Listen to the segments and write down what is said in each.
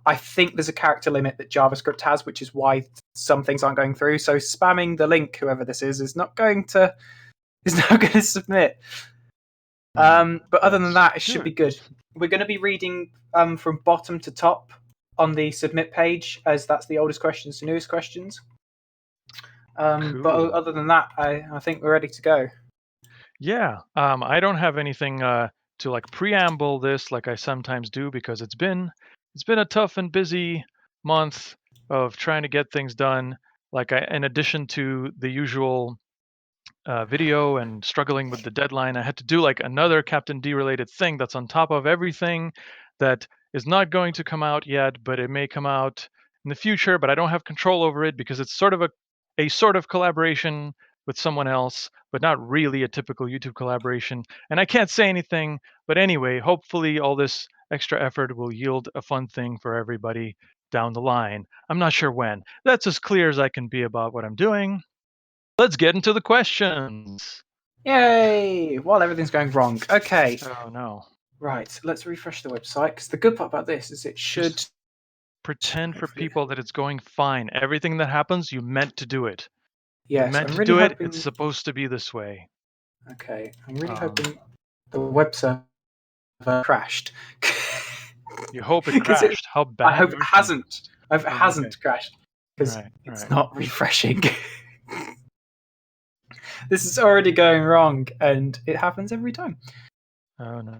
I think there's a character limit that JavaScript has, which is why some things aren't going through. So spamming the link, whoever this is not going to submit. But other than that, it should be good. We're going to be reading from bottom to top on the submit page, as that's the oldest questions to newest questions. Cool. But other than that, I think we're ready to go. Yeah, I don't have anything to like preamble this like I sometimes do, because it's been a tough and busy month of trying to get things done. Like in addition to the usual video and struggling with the deadline, I had to do like another Captain D related thing that's on top of everything that is not going to come out yet, but it may come out in the future, but I don't have control over it because it's sort of a sort of collaboration with someone else, but not really a typical YouTube collaboration. And I can't say anything, but anyway, hopefully all this extra effort will yield a fun thing for everybody down the line. I'm not sure when. That's as clear as I can be about what I'm doing. Let's get into the questions. Yay! While everything's going wrong. Okay. Oh no. Right, let's refresh the website, because the good part about this is it should... Just pretend for people that it's going fine. Everything that happens, you meant to do it. Yes, you meant I'm to really do hoping... it. It's supposed to be this way. Okay, I'm really hoping the web server crashed. You hope it crashed. How bad? I hope it hasn't. I hope it hasn't crashed, because it's not refreshing. This is already going wrong, and it happens every time. Oh no.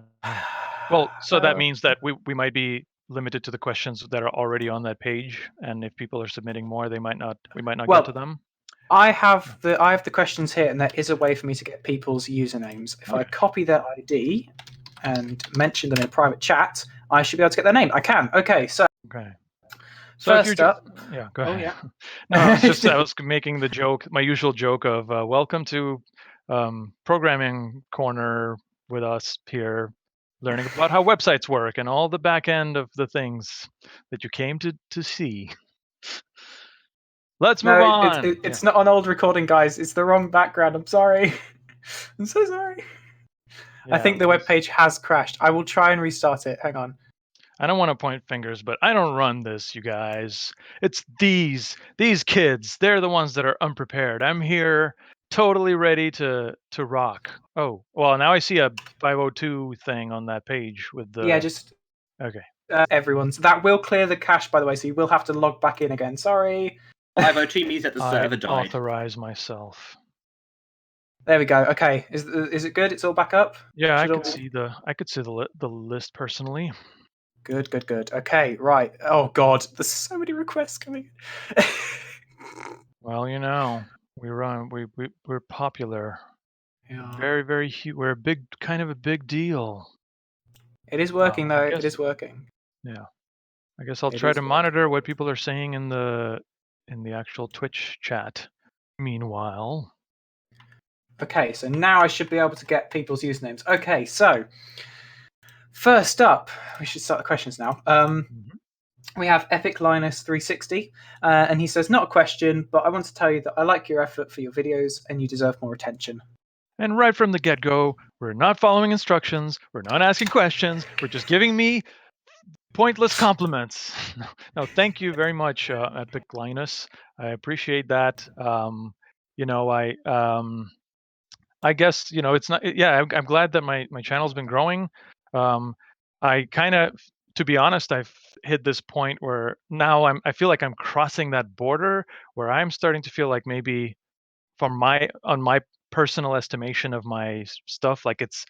Well, so that means that we might be limited to the questions that are already on that page, and if people are submitting more, we might not get to them. I have the questions here, and there is a way for me to get people's usernames. If I copy their ID and mention them in a private chat, I should be able to get their name. I can. Okay, so. Okay. So first up, go ahead. Yeah. No, I was making the joke, my usual joke of welcome to Programming Corner with us here, learning about how websites work and all the back end of the things that you came to see. Let's move on. It's not an old recording, guys. It's the wrong background. I'm sorry. I'm so sorry. Yeah, I think the webpage has crashed. I will try and restart it. Hang on. I don't want to point fingers, but I don't run this, you guys. It's these kids. They're the ones that are unprepared. I'm here totally ready to rock. Oh, well, now I see a 502 thing on that page with the... Yeah, just... Okay. Everyone's. That will clear the cache, by the way, so you will have to log back in again. Sorry. 502 means that the server died. I authorize myself. There we go. Okay, is it good? It's all back up? Yeah, I could see the list personally. Good. Okay, right. Oh God, there's so many requests coming. Well, we're popular. Yeah. Very, very huge. We're kind of a big deal. It is working though. It is working. Yeah. I guess I'll try to monitor what people are saying in the actual Twitch chat. Meanwhile. Okay, so now I should be able to get people's usernames. Okay, so first up, we should start the questions now. We have Epic Linus 360, and he says, not a question, but I want to tell you that I like your effort for your videos, and you deserve more attention. And right from the get-go, we're not following instructions, we're not asking questions, we're just giving me pointless compliments. No, thank you very much, Epic Linus. I appreciate that. I guess, it's not... Yeah, I'm glad that my channel's been growing. I kind of, to be honest, I've hit this point where now I feel like I'm crossing that border where I'm starting to feel like maybe on my personal estimation of my stuff, like it's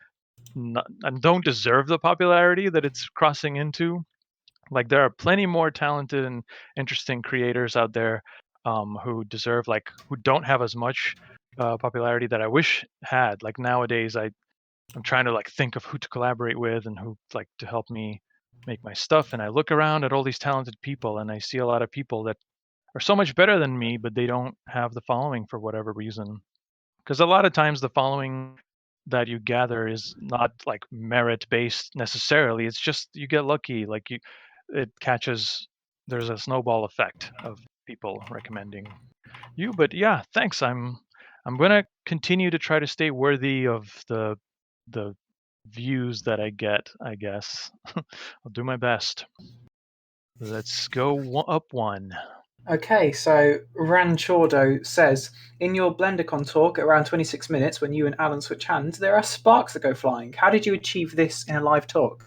not, I don't deserve the popularity that it's crossing into. Like there are plenty more talented and interesting creators out there who deserve, who don't have as much popularity that I wish had. Like nowadays, I'm trying to think of who to collaborate with and who to help me make my stuff. And I look around at all these talented people, and I see a lot of people that are so much better than me, but they don't have the following for whatever reason. Because a lot of times the following that you gather is not merit based necessarily. It's just you get lucky. It catches. There's a snowball effect of people recommending you. But yeah, thanks. I'm gonna continue to try to stay worthy of the views that I get, I guess. I'll do my best. Let's go up one. Okay, so Ranchordo says, in your BlenderCon talk at around 26 minutes, when you and Alan switch hands, there are sparks that go flying. How did you achieve this in a live talk?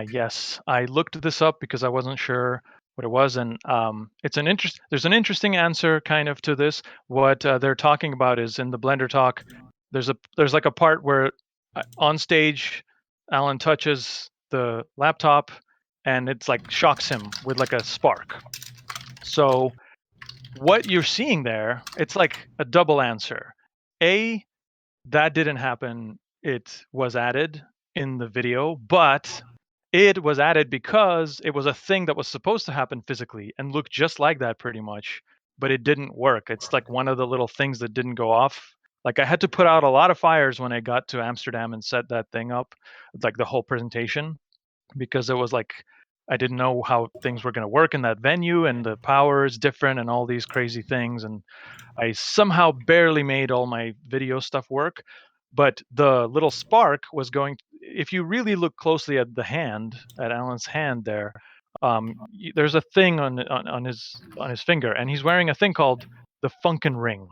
Yes, I looked this up because I wasn't sure what it was, and there's an interesting answer kind of to this. What they're talking about is in the Blender talk. There's like a part where on stage, Alan touches the laptop, and it's like shocks him with like a spark. So what you're seeing there, it's like a double answer. A, that didn't happen. It was added in the video, but it was added because it was a thing that was supposed to happen physically and look just like that pretty much, but it didn't work. It's like one of the little things that didn't go off. Like I had to put out a lot of fires when I got to Amsterdam and set that thing up, like the whole presentation, because it was like I didn't know how things were going to work in that venue, and the power is different and all these crazy things, and I somehow barely made all my video stuff work. But the little spark was going. If you really look closely at the hand, at Alan's hand there, there's a thing on his finger, and he's wearing a thing called the Funkin' Ring.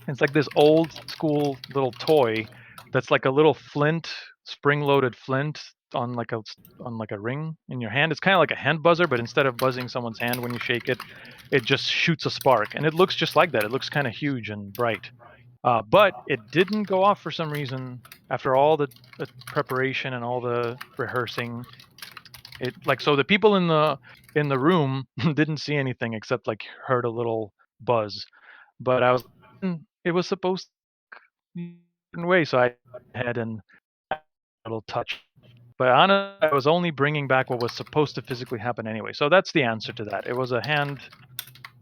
It's like this old school little toy that's like a little flint, spring-loaded flint on like a ring in your hand. It's kind of like a hand buzzer, but instead of buzzing someone's hand when you shake it, it just shoots a spark, and it looks just like that. It looks kind of huge and bright, but it didn't go off for some reason after all the preparation and all the rehearsing. It like so the people in the room didn't see anything except like heard a little buzz, but I was it was supposed certain way, so I had a little touch. But honestly, I was only bringing back what was supposed to physically happen anyway. So that's the answer to that. It was a hand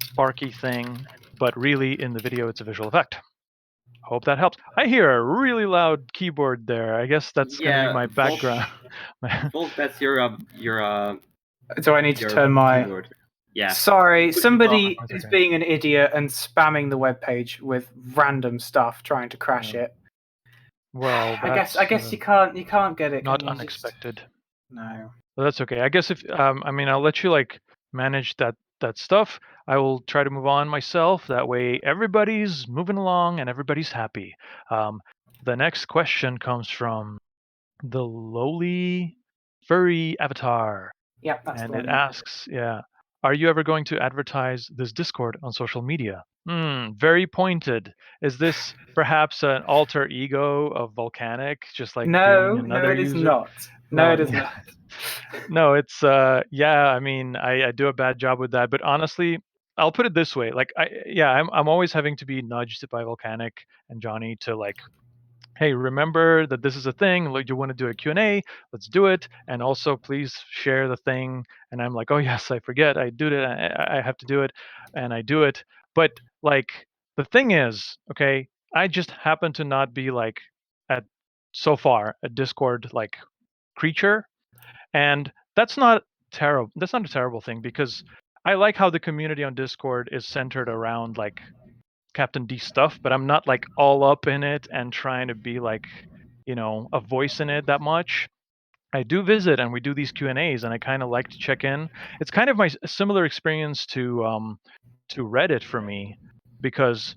sparky thing, but really in the video, it's a visual effect. Hope that helps. I hear a really loud keyboard there. I guess that's going to be my background. Volk, that's your Do I need to your turn my... keyboard. Yeah. Sorry, somebody That's is okay. being an idiot and spamming the webpage with random stuff, trying to crash it. Well, I guess you can't get it. Not can you? unexpected. No. Well, that's okay. I guess if I mean, I'll let you like manage that stuff. I will try to move on myself. That way, everybody's moving along and everybody's happy. The next question comes from the lowly furry avatar, Yep, that's and the it one. Yeah. asks, "Yeah, are you ever going to advertise this Discord on social media?" Very pointed. Is this perhaps an alter ego of Volcanic, just like being another it is user? not. No, it is not. No, it's yeah, I mean, I do a bad job with that, but honestly, I'll put it this way. Like I'm always having to be nudged by Volcanic and Johnny to like, hey, remember that this is a thing. Like, you want to do a Q&A? Let's do it. And also, please share the thing. And I'm like, oh yes, I forget. I do it. I have to do it, and I do it. But like, the thing is, okay, I just happen to not be like at so far a Discord like creature, and that's not terrible. That's not a terrible thing, because I like how the community on Discord is centered around like Captain D stuff, but I'm not like all up in it and trying to be like, a voice in it that much. I do visit and we do these Q&As, and I kind of like to check in. It's kind of my similar experience to Reddit for me, because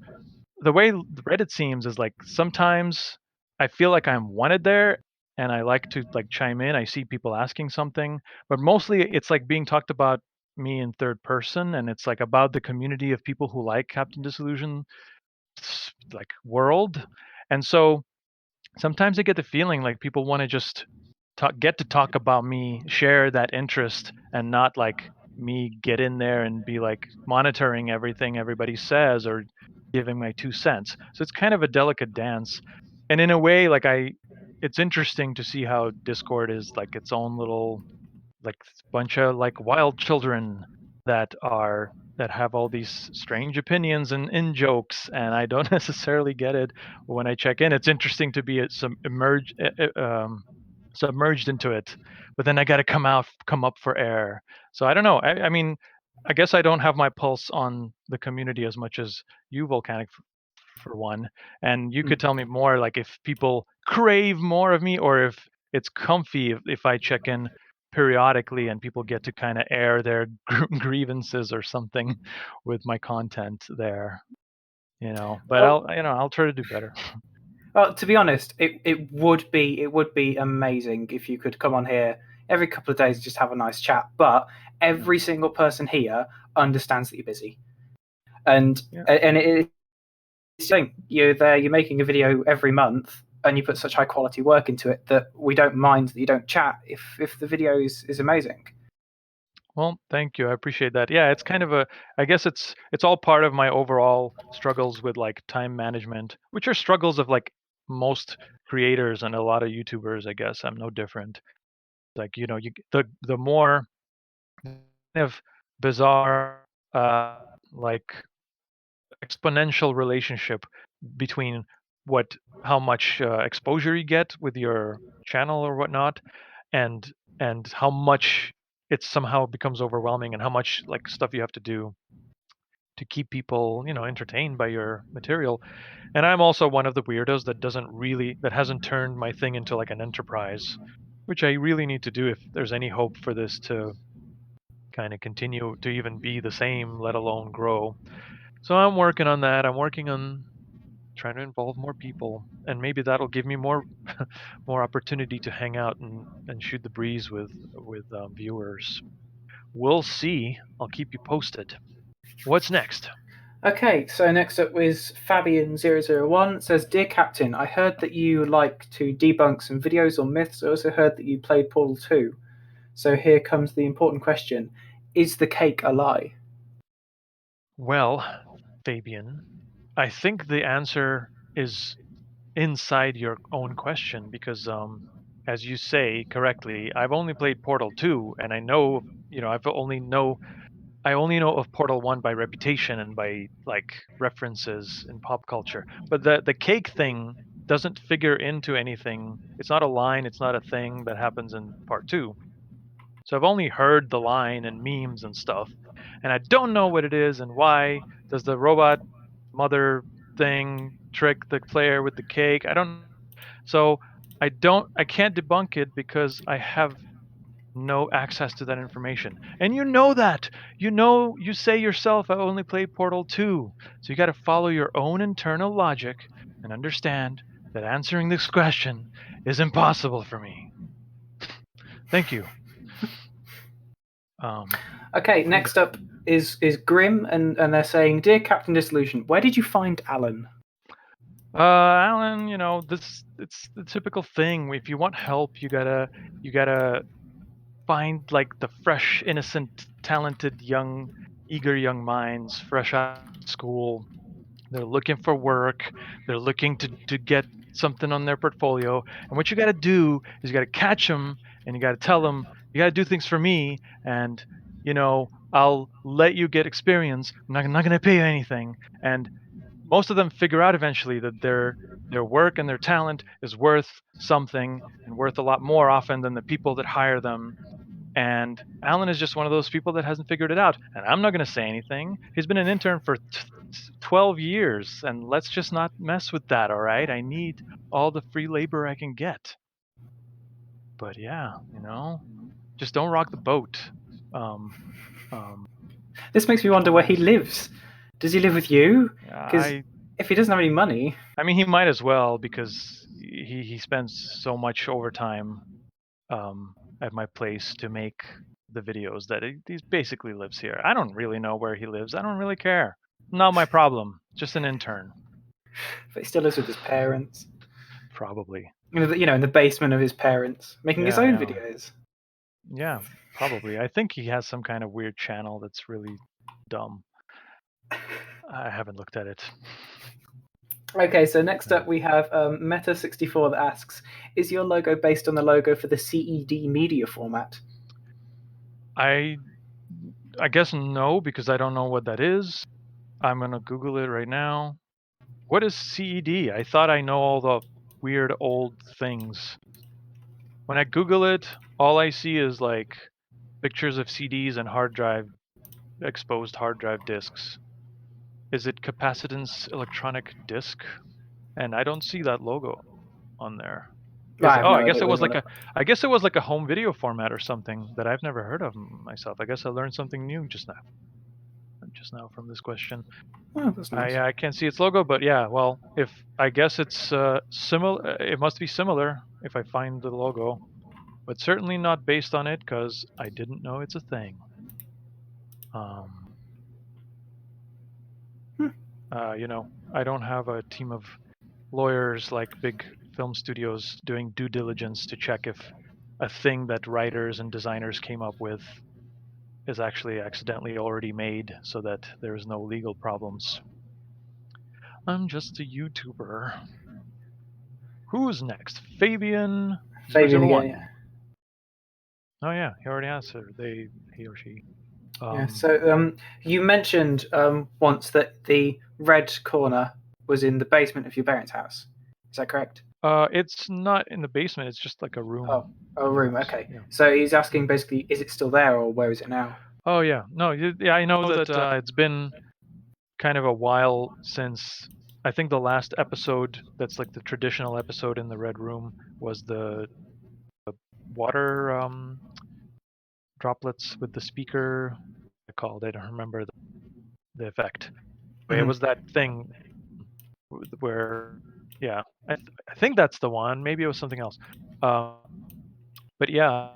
the way Reddit seems is like sometimes I feel like I'm wanted there and I like to like chime in. I see people asking something, but mostly it's like being talked about me in third person, and it's like about the community of people who like Captain Disillusion like world. And so sometimes I get the feeling like people want to just get to talk about me, share that interest, and not like me get in there and be like monitoring everything everybody says or giving my 2 cents. So it's kind of a delicate dance. And in a way, like it's interesting to see how Discord is like its own little like bunch of like wild children that have all these strange opinions and in jokes, and I don't necessarily get it when I check in. It's interesting to be submerged into it, but then I got to come up for air. So I don't know. I mean, I guess I don't have my pulse on the community as much as you, Volcanic, for one. And you could tell me more, like if people crave more of me, or if it's comfy if I check in periodically, and people get to kind of air their grievances or something with my content there. But I'll try to do better. Well, to be honest, it would be amazing if you could come on here every couple of days and just have a nice chat. But every single person here understands that you're busy, and it's thing. You're there, you're making a video every month, and you put such high quality work into it that we don't mind that you don't chat if the video is amazing. Well, thank you. I appreciate that. Yeah, it's kind of I guess it's all part of my overall struggles with like time management, which are struggles of like most creators and a lot of YouTubers. I guess I'm no different. Like, the more kind of bizarre, like exponential relationship between how much exposure you get with your channel or whatnot, and how much it somehow becomes overwhelming, and how much like stuff you have to do to keep people entertained by your material. And I'm also one of the weirdos that hasn't turned my thing into like an enterprise, which I really need to do if there's any hope for this to kind of continue to even be the same, let alone grow. So I'm working on that. I'm working on trying to involve more people, and maybe that'll give me more more opportunity to hang out and shoot the breeze with viewers. We'll see. I'll keep you posted. What's next? Okay, so next up is Fabian001. It says, Dear Captain, I heard that you like to debunk some videos or myths. I also heard that you played Portal 2. So here comes the important question. Is the cake a lie? Well, Fabian, I think the answer is inside your own question, because as you say correctly, I've only played Portal 2, and I know, I only know of Portal 1 by reputation and by like references in pop culture. But the cake thing doesn't figure into anything. It's not a line, it's not a thing that happens in part 2. So I've only heard the line and memes and stuff, and I don't know what it is and why. Does the robot mother thing trick the player with the cake? I don't. So I can't debunk it because I have no access to that information. And you know that. You say yourself, I only played Portal 2. So you got to follow your own internal logic and understand that answering this question is impossible for me. Thank you. Okay, next up is Grim, and they're saying, Dear Captain Disillusion, where did you find Alan? Alan, it's the typical thing. If you want help, you gotta find like the fresh, innocent, talented, eager young minds, fresh out of school. They're looking for work. They're looking to get something on their portfolio. And what you got to do is you got to catch them, and you got to tell them, you got to do things for me, and I'll let you get experience. I'm not going to pay you anything. And most of them figure out eventually that their work and their talent is worth something, and worth a lot more often than the people that hire them. And Alan is just one of those people that hasn't figured it out. And I'm not going to say anything. He's been an intern for 12 years, and let's just not mess with that, all right? I need all the free labor I can get. But yeah, just don't rock the boat. This makes me wonder where he lives. Does he live with you? Because if he doesn't have any money... I mean, he might as well, because he spends so much overtime at my place to make the videos that he basically lives here. I don't really know where he lives. I don't really care. Not my problem. Just an intern. But he still lives with his parents. Probably. In the basement of his parents, making his own videos. Yeah, probably. I think he has some kind of weird channel that's really dumb. I haven't looked at it. Okay, so next up we have Meta64 that asks, is your logo based on the logo for the CED media format? I guess no, because I don't know what that is. I'm going to Google it right now. What is CED? I thought I know all the weird old things. When I Google it, all I see is like pictures of CDs and exposed hard drive disks. Is it capacitance electronic disk? And I don't see that logo on there. I have no I guess idea it what was you like want I guess it was like a home video format or something that I've never heard of myself. I guess I learned something new just now from this question. Oh, that's nice. I can't see its logo, but yeah, well, if I guess it's similar, it must be similar if I find the logo, but certainly not based on it because I didn't know it's a thing. You know, I don't have a team of lawyers like big film studios doing due diligence to check if a thing that writers and designers came up with is actually accidentally already made so that there's no legal problems. I'm just a YouTuber. Who's next? Fabian Fabian 001. again, yeah. Oh yeah, he already answered. He or she. Yeah. So you mentioned once that the red corner was in the basement of your parents' house. Is that correct? It's not in the basement. It's just like a room. Oh, a room. Okay. Yeah. So he's asking basically, is it still there or where is it now? Oh yeah. No. Yeah, I know that it's been kind of a while since. I think the last episode that's like the traditional episode in the red room was the water droplets with the speaker. I don't remember the effect. But it was that thing where, yeah, I think that's the one. Maybe it was something else. But yeah,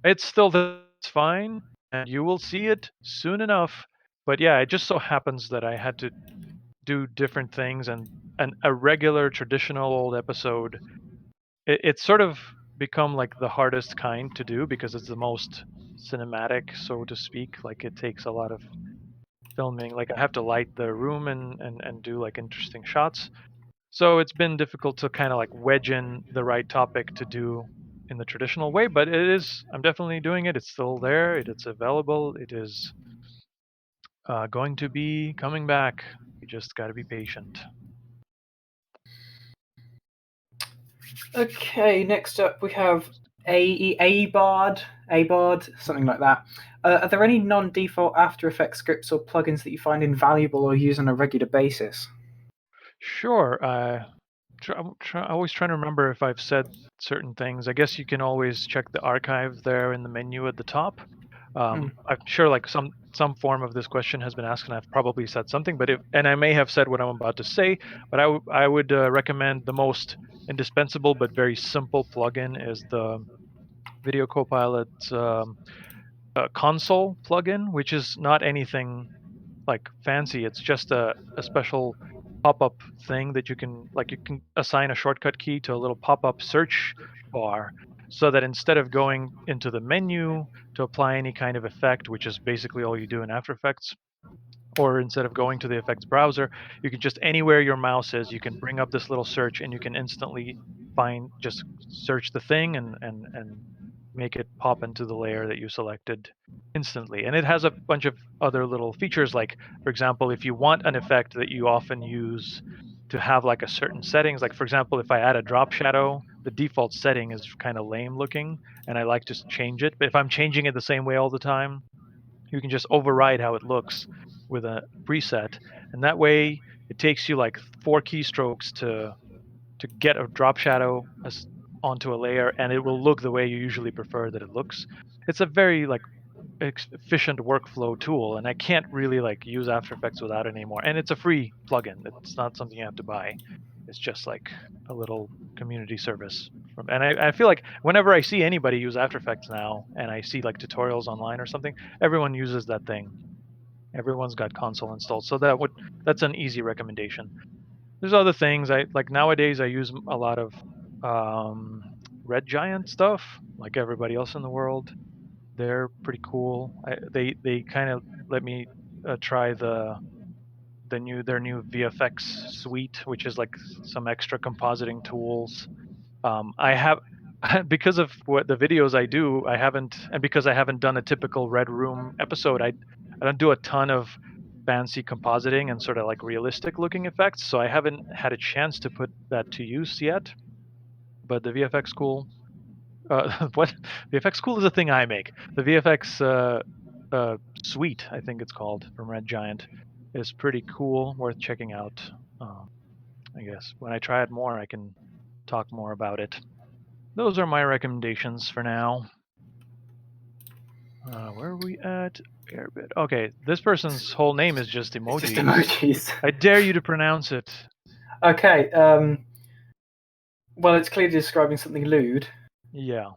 it's still it's fine, and you will see it soon enough. But yeah, it just so happens that I had to do different things, and a regular traditional old episode, it's sort of become like the hardest kind to do because it's the most cinematic, so to speak. Like it takes a lot of filming. Like I have to light the room and do like interesting shots. So it's been difficult to kind of like wedge in the right topic to do in the traditional way, but I'm definitely doing it. It's still there. It's available. It is going to be coming back. You just got to be patient. Okay, next up we have Abard, something like that. Are there any non-default After Effects scripts or plugins that you find invaluable or use on a regular basis? Sure. I'm always trying to remember if I've said certain things. I guess you can always check the archive there in the menu at the top. I'm sure like some form of this question has been asked, and I've probably said something, and I may have said what I'm about to say, but I would recommend the most indispensable but very simple plugin is the Video Copilot console plugin, which is not anything like fancy. It's just a special pop-up thing that you can assign a shortcut key to a little pop-up search bar so that instead of going into the menu to apply any kind of effect, which is basically all you do in After Effects, or instead of going to the effects browser, you can just anywhere your mouse is, you can bring up this little search and you can instantly just search the thing and make it pop into the layer that you selected instantly. And it has a bunch of other little features, like for example, if you want an effect that you often use to have like a certain settings, like for example, if I add a drop shadow, the default setting is kind of lame looking and I like to change it. But if I'm changing it the same way all the time, you can just override how it looks with a preset, and that way it takes you like 4 keystrokes to get a drop shadow onto a layer, and it will look the way you usually prefer that it looks. It's a very like efficient workflow tool, and I can't really like use After Effects without it anymore. And it's a free plugin. It's not something you have to buy. It's just like a little community service. And I feel like whenever I see anybody use After Effects now, and I see like tutorials online or something, everyone uses that thing. Everyone's got console installed, so that's an easy recommendation. There's other things I like nowadays. I use a lot of Red Giant stuff, like everybody else in the world. They're pretty cool. They kind of let me try their new VFX suite, which is like some extra compositing tools. I have because of what the videos I do, I haven't, and because I haven't done a typical Red Room episode, I don't do a ton of fancy compositing and sort of like realistic looking effects, so I haven't had a chance to put that to use yet. But the VFX Cool, what VFX Cool is a thing I make. The VFX suite, I think it's called, from Red Giant, is pretty cool, worth checking out. I guess when I try it more, I can talk more about it. Those are my recommendations for now. Where are we at? Airbit. Okay, this person's whole name is just It's emojis. just emojis. I dare you to pronounce it. Okay. Well, it's clearly describing something lewd. Yeah.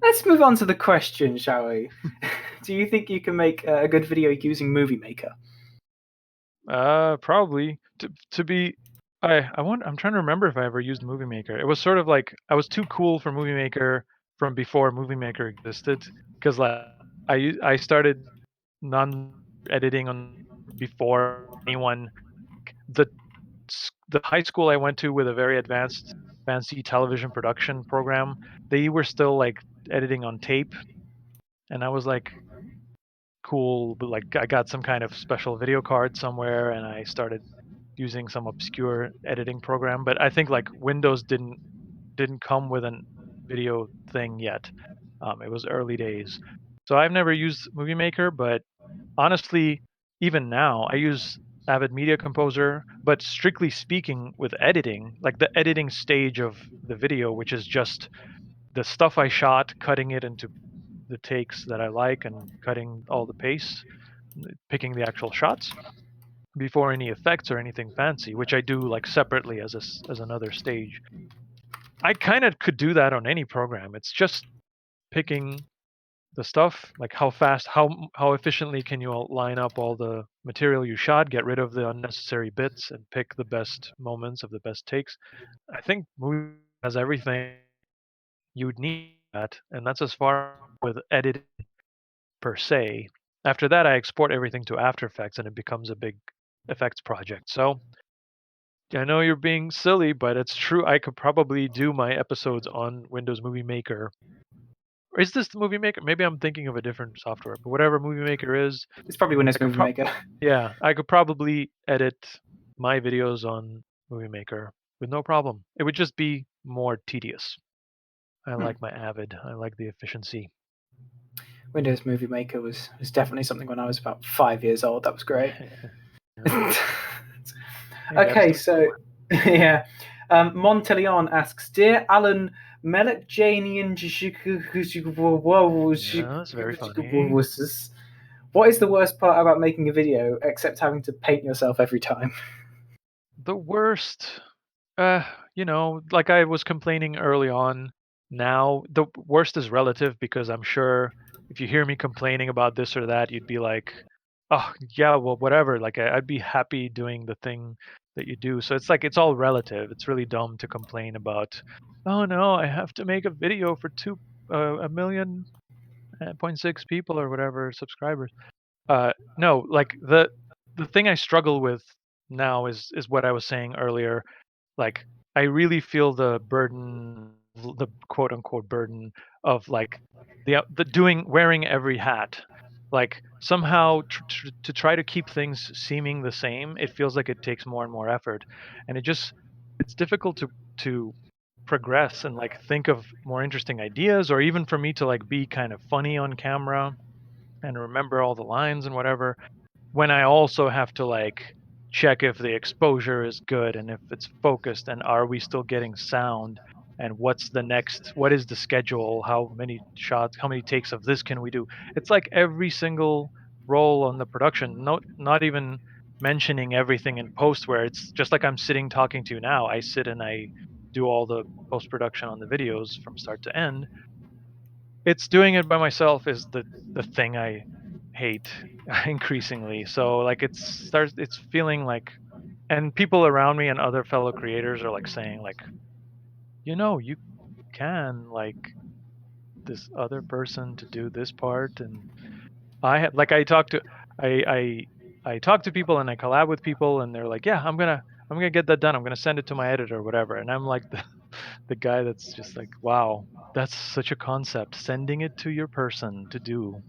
Let's move on to the question, shall we? Do you think you can make a good video using Movie Maker? Probably. To be, I'm trying to remember if I ever used Movie Maker. It was sort of like I was too cool for Movie Maker from before Movie Maker existed, because like I started non-editing on before anyone. The the high school I went to with a very advanced, fancy television production program, they were still like editing on tape, and I was like, cool, but like I got some kind of special video card somewhere, and I started using some obscure editing program. But I think like Windows didn't come with an video thing yet. It was early days, so I've never used Movie Maker. But honestly, even now, I use Avid Media Composer. But strictly speaking, with editing, like the editing stage of the video, which is just the stuff I shot, cutting it into the takes that I like, and cutting all the pace, picking the actual shots before any effects or anything fancy, which I do like separately as another stage. I kind of could do that on any program. It's just picking the stuff, like how fast, how efficiently can you line up all the material you shot, get rid of the unnecessary bits, and pick the best moments of the best takes. I think movie has everything you'd need that, and that's as far with editing per se. After that, I export everything to After Effects, and it becomes a big effects project. So I know you're being silly, but it's true. I could probably do my episodes on Windows Movie Maker. Or is this the Movie Maker? Maybe I'm thinking of a different software, but whatever Movie Maker is, It's probably Windows Movie Maker. yeah, I could probably edit my videos on Movie Maker with no problem. It would just be more tedious. I like my Avid. I like the efficiency. Windows Movie Maker was definitely something when I was about 5 years old. That was great. Okay, so yeah. Montelion asks, Dear Alan Melekjanian, that's very funny. what is the worst part about making a video except having to paint yourself every time? The worst, like I was complaining early on. Now the worst is relative, because I'm sure if you hear me complaining about this or that, you'd be like, oh yeah, well whatever. Like I'd be happy doing the thing that you do. So it's like it's all relative. It's really dumb to complain about, oh no, I have to make a video for 1.6 people or whatever subscribers. No, like the thing I struggle with now is what I was saying earlier. Like I really feel the burden, the quote unquote burden of like the doing wearing every hat. Like somehow to try to keep things seeming the same, it feels like it takes more and more effort, and it's difficult to progress and like think of more interesting ideas, or even for me to like be kind of funny on camera and remember all the lines and whatever, when I also have to like check if the exposure is good and if it's focused, and are we still getting sound, and what is the schedule, how many shots, how many takes of this can we do. It's like every single role on the production, not even mentioning everything in post, where it's just like I'm sitting talking to you now. I sit and I do all the post production on the videos from start to end. It's doing it by myself is the thing I hate increasingly. So like it's feeling like, and people around me and other fellow creators are like saying like, you can like this other person to do this part. And I have like I talk to people and I collab with people, and they're like, yeah, I'm gonna get that done, I'm gonna send it to my editor or whatever, and I'm like the guy that's just like, wow, that's such a concept, sending it to your person to do.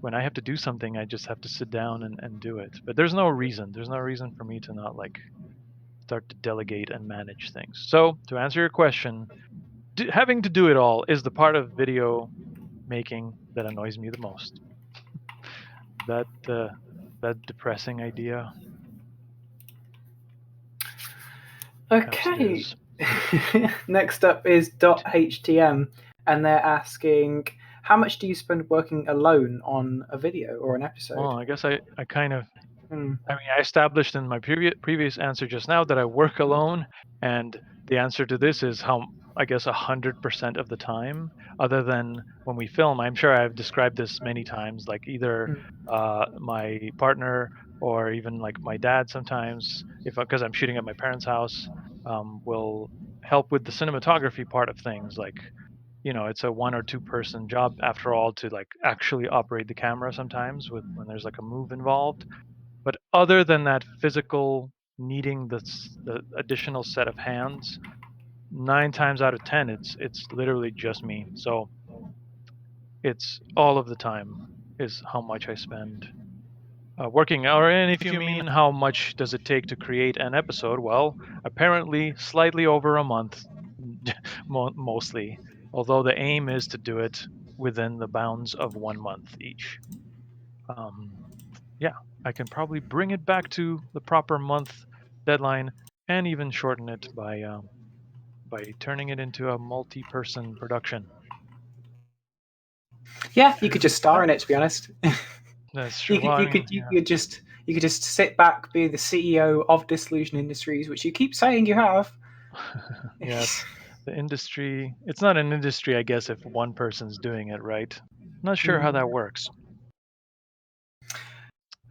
When I have to do something, I just have to sit down and do it. But there's no reason for me to not like start to delegate and manage things. So to answer your question, having to do it all is the part of video making that annoys me the most. That depressing idea. Perhaps it Okay. is. Next up is .htm, and they're asking, how much do you spend working alone on a video or an episode? Well, I guess I kind of Hmm. I mean, I established in my previous answer just now that I work alone, and the answer to this is how I guess 100% of the time, other than when we film. I'm sure I've described this many times, like either my partner or even like my dad sometimes, if because I'm shooting at my parents' house, will help with the cinematography part of things. Like it's a 1 or 2 person job after all to like actually operate the camera sometimes with when there's like a move involved. But other than that physical needing the additional set of hands, 9 times out of 10, it's literally just me. So it's all of the time is how much I spend working. Or and if you mean how much does it take to create an episode, well, apparently slightly over a month, mostly. Although the aim is to do it within the bounds of 1 month each. Yeah, I can probably bring it back to the proper month deadline and even shorten it by turning it into a multi-person production. Yeah, you could just star in it. To be honest, That's true. Well, I mean, yeah. you could just sit back, be the CEO of Disillusion Industries, which you keep saying you have. Yeah, the industry. It's not an industry, I guess, if one person's doing it, right? Not sure how that works.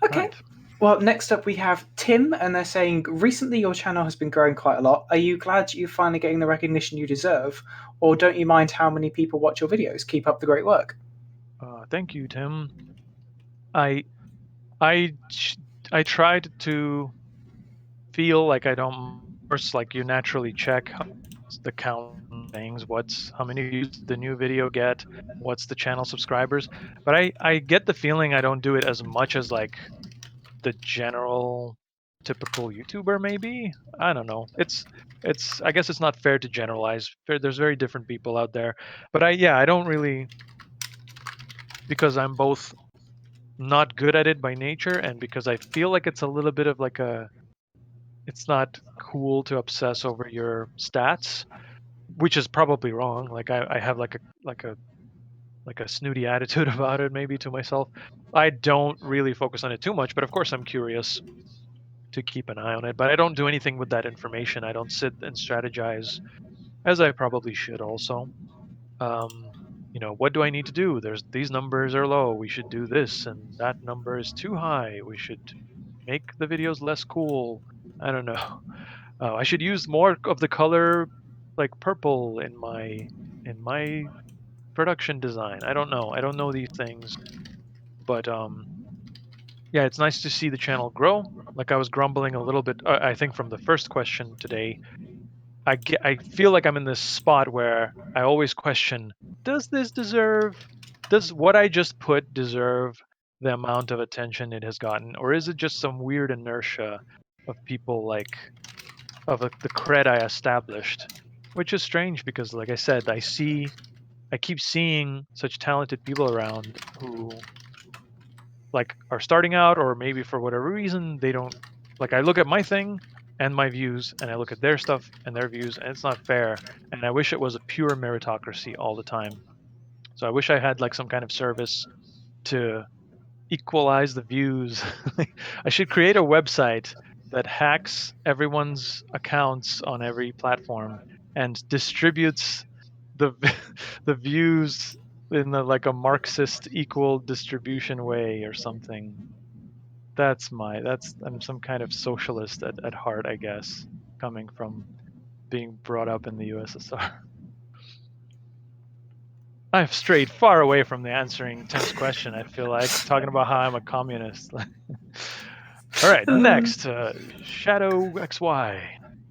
Okay. Right. Well, next up we have Tim, and they're saying, recently your channel has been growing quite a lot. Are you glad you're finally getting the recognition you deserve? Or don't you mind how many people watch your videos? Keep up the great work. Thank you, Tim. I I I tried to feel like I don't. First, like you naturally check the count things. What's how many views did the new video get? What's the channel subscribers? But I get the feeling I don't do it as much as like the general typical YouTuber. Maybe I don't know. It's I guess it's not fair to generalize. There's very different people out there. But I don't really, because I'm both not good at it by nature and because I feel like it's a little bit of like it's not cool to obsess over your stats, which is probably wrong. Like I have like a snooty attitude about it, maybe to myself. I don't really focus on it too much, but of course I'm curious to keep an eye on it. But I don't do anything with that information. I don't sit and strategize as I probably should. Also, um, what do I need to do? There's these numbers are low. We should do this, and that number is too high. We should make the videos less cool. I don't know. I should use more of the color like purple in my production design. I don't know. I don't know these things, but yeah, it's nice to see the channel grow. Like I was grumbling a little bit. I think from the first question today, I feel like I'm in this spot where I always question: does this deserve? Does what I just put deserve the amount of attention it has gotten, or is it just some weird inertia of people like the cred I established? Which is strange because, like I said, I keep seeing such talented people around who like are starting out, or maybe for whatever reason they don't like. I look at my thing and my views, and I look at their stuff and their views, and it's not fair. And I wish it was a pure meritocracy all the time. So I wish I had like some kind of service to equalize the views. I should create a website that hacks everyone's accounts on every platform and distributes the the views in like a Marxist equal distribution way or something. That's I'm some kind of socialist at heart, I guess, coming from being brought up in the USSR. I've strayed far away from the answering Tim's question. I feel like talking about how I'm a communist. All right, next, Shadow XY.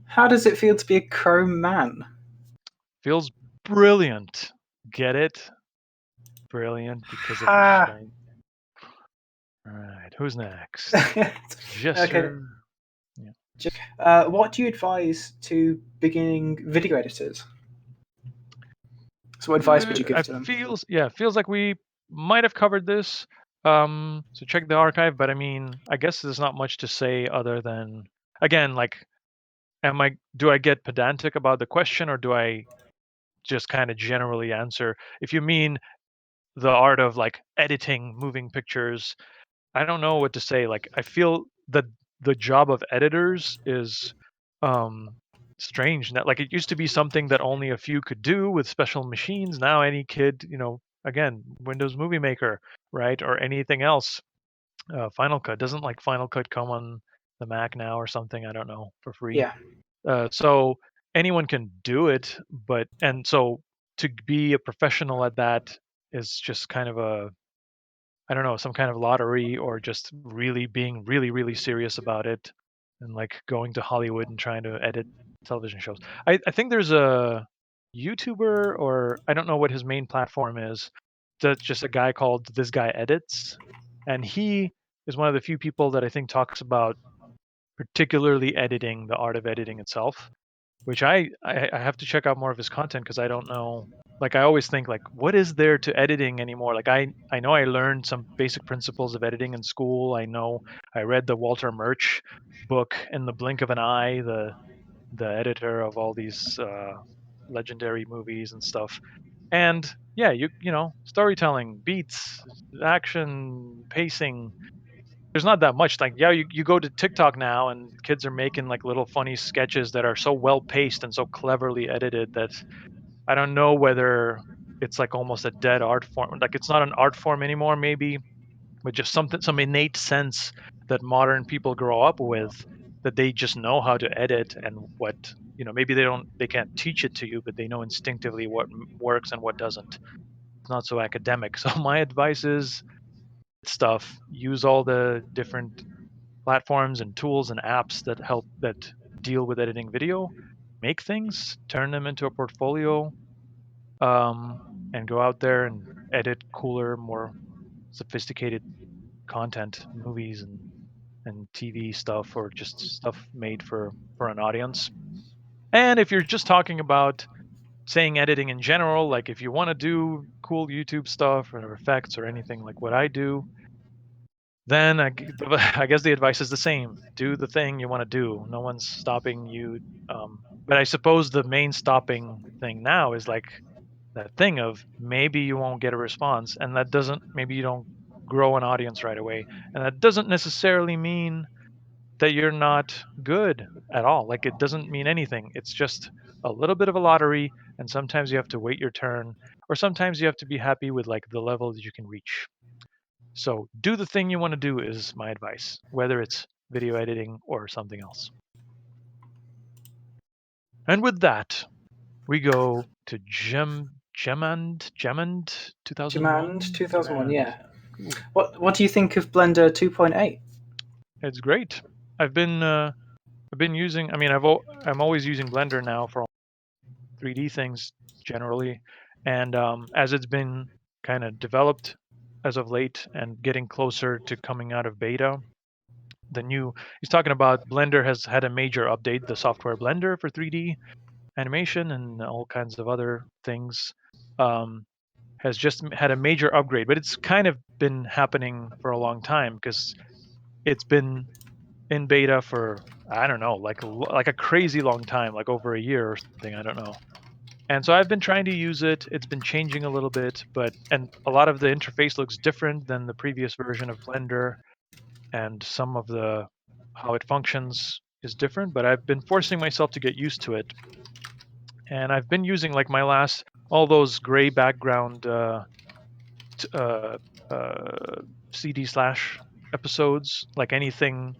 How does it feel to be a Chrome man? Feels brilliant. Get it? Brilliant because of the Ha! shine. All right, who's next? Okay. Jesser. What do you advise to beginning video editors? So, what advice would you give It to them? feels like we might have covered this. So check the archive, but I mean, I guess there's not much to say other than, again, like do I get pedantic about the question, or do I just kind of generally answer? If you mean the art of like editing moving pictures, I don't know what to say. Like, I feel that the job of editors is um strange. That, like, it used to be something that only a few could do with special machines. Now any kid, again, Windows Movie Maker, right, or anything else. Final Cut, doesn't like Final Cut come on the Mac now or something? I don't know, for free. Yeah. So anyone can do it, and so to be a professional at that is just kind of I don't know, some kind of lottery, or just really being really, really serious about it, and like going to Hollywood and trying to edit television shows. I think there's a YouTuber, or I don't know what his main platform is. That's just a guy called This Guy Edits. And he is one of the few people that I think talks about particularly editing, the art of editing itself, which I have to check out more of his content, because I don't know. Like, I always think, like, what is there to editing anymore? Like, I know I learned some basic principles of editing in school. I know I read the Walter Murch book in the blink of an eye, the editor of all these legendary movies and stuff. And yeah, storytelling, beats, action, pacing, there's not that much. Like, yeah, you go to TikTok now, and kids are making like little funny sketches that are so well paced and so cleverly edited that I don't know whether it's like almost a dead art form. Like, it's not an art form anymore, maybe, but just some innate sense that modern people grow up with, that they just know how to edit, and what, maybe they can't teach it to you, but they know instinctively what works and what doesn't. It's not so academic. So my advice is, use all the different platforms and tools and apps that deal with editing video, make things, turn them into a portfolio, and go out there and edit cooler, more sophisticated content, movies and TV stuff, or just stuff made for an audience. And if you're just talking about saying editing in general, like if you want to do cool YouTube stuff or effects or anything like what I do, then I guess the advice is the same. Do the thing you want to do. No one's stopping you. But I suppose the main stopping thing now is like that thing of, maybe you won't get a response, and maybe you don't grow an audience right away. And that doesn't necessarily mean that you're not good at all. Like, it doesn't mean anything. It's just a little bit of a lottery, and sometimes you have to wait your turn, or sometimes you have to be happy with like the level that you can reach. So do the thing you want to do is my advice, whether it's video editing or something else. And with that, we go to Gemand 2001. Demand 2001, yeah. Cool. What do you think of Blender 2.8? It's great. I've been using. I mean, I'm always using Blender now for 3D things generally, and as it's been kind of developed as of late and getting closer to coming out of beta, he's talking about Blender has had a major update, the software Blender for 3D animation and all kinds of other things. Has just had a major upgrade, but it's kind of been happening for a long time, because it's been in beta for, I don't know, like a crazy long time, like over a year or something, I don't know. And so I've been trying to use it. It's been changing a little bit, and a lot of the interface looks different than the previous version of Blender, and some of how it functions is different, but I've been forcing myself to get used to it. And I've been using like all those gray background CD / episodes, like anything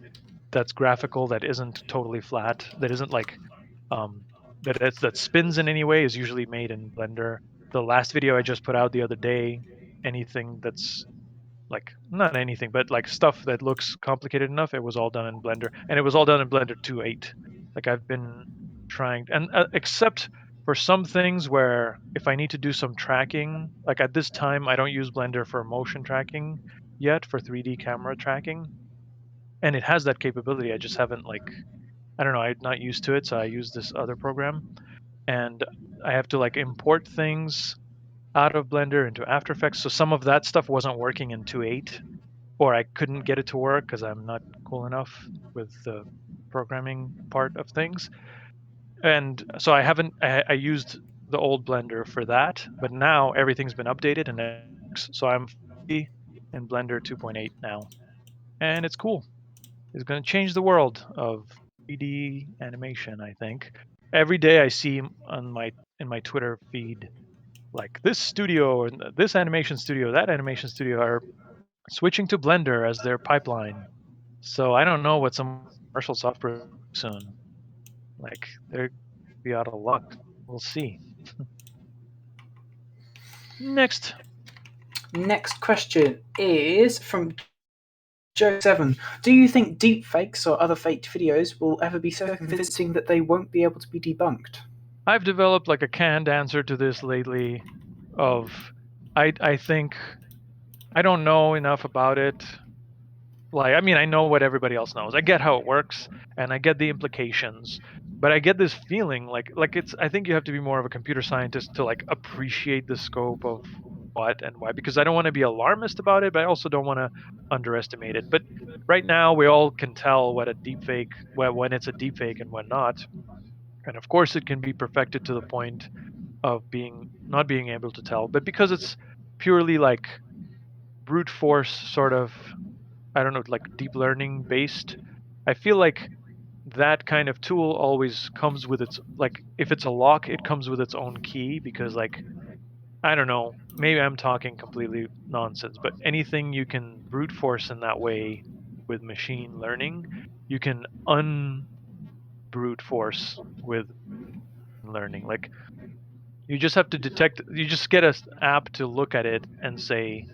that's graphical that isn't totally flat, that isn't like that spins in any way, is usually made in Blender. The last video I just put out the other day, anything that's like, not anything, but like stuff that looks complicated enough, it was all done in Blender, and it was all done in Blender 2.8. Like, I've been trying, and except for some things where if I need to do some tracking, like at this time I don't use Blender for motion tracking yet, for 3D camera tracking, and it has that capability. I just haven't, like, I don't know, I'm not used to it, so I use this other program, and I have to like import things out of Blender into After Effects. So some of that stuff wasn't working in 2.8, or I couldn't get it to work because I'm not cool enough with the programming part of things. And so I used the old Blender for that, but now everything's been updated and it works. So I'm fully in Blender 2.8 now, and it's cool. It's going to change the world of 3D animation, I think. Every day I see on my Twitter feed like this studio or this animation studio, that animation studio are switching to Blender as their pipeline. So I don't know what some commercial software will do soon. Like they're be out of luck. We'll see. Next. Next question is from Joe7. Do you think deepfakes or other faked videos will ever be so convincing that they won't be able to be debunked? I've developed like a canned answer to this lately of I think I don't know enough about it. Like, I mean, I know what everybody else knows. I get how it works and I get the implications, but I get this feeling like it's I think you have to be more of a computer scientist to like appreciate the scope of what and why, because I don't want to be alarmist about it, but I also don't want to underestimate it. But right now we all can tell what a deepfake when it's a deepfake and when not. And of course it can be perfected to the point of being not being able to tell, but because it's purely like brute force sort of, I don't know, like deep learning based, I feel like that kind of tool always comes with its, like if it's a lock it comes with its own key, because like I don't know, maybe I'm talking completely nonsense, but anything you can brute force in that way with machine learning, you can unbrute force with learning. Like you just have to detect, you just get an app to look at it and say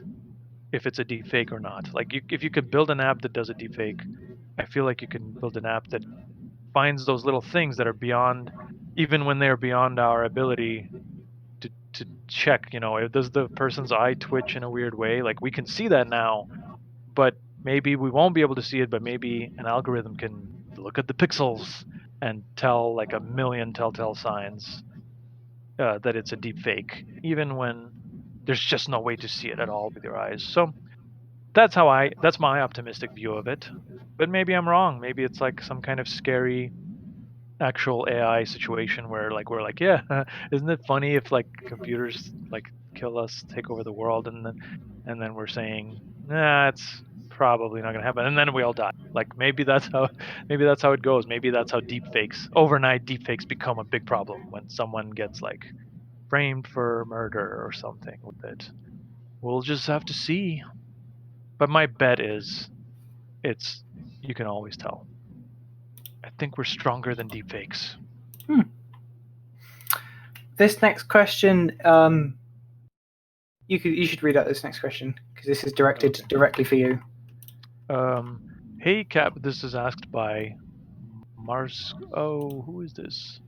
if it's a deep fake or not. Like if you could build an app that does a deep fake, I feel like you can build an app that finds those little things that are beyond, even when they're beyond our ability to check, you know, does the person's eye twitch in a weird way? Like we can see that now, but maybe we won't be able to see it, but maybe an algorithm can look at the pixels and tell like a million telltale signs that it's a deep fake, even when there's just no way to see it at all with your eyes. So that's my optimistic view of it. But maybe I'm wrong. Maybe it's like some kind of scary actual AI situation where like we're like, yeah, isn't it funny if like computers like kill us, take over the world, and then we're saying, nah, it's probably not gonna happen, and then we all die. Like maybe that's how it goes. Maybe that's how overnight deepfakes become a big problem when someone gets like framed for murder or something with it. We'll just have to see. But my bet is it's you can always tell. I think we're stronger than deepfakes. This next question, you should read out this next question because this is directed directly for you. Hey Cap, this is asked by Mars. Oh, who is this?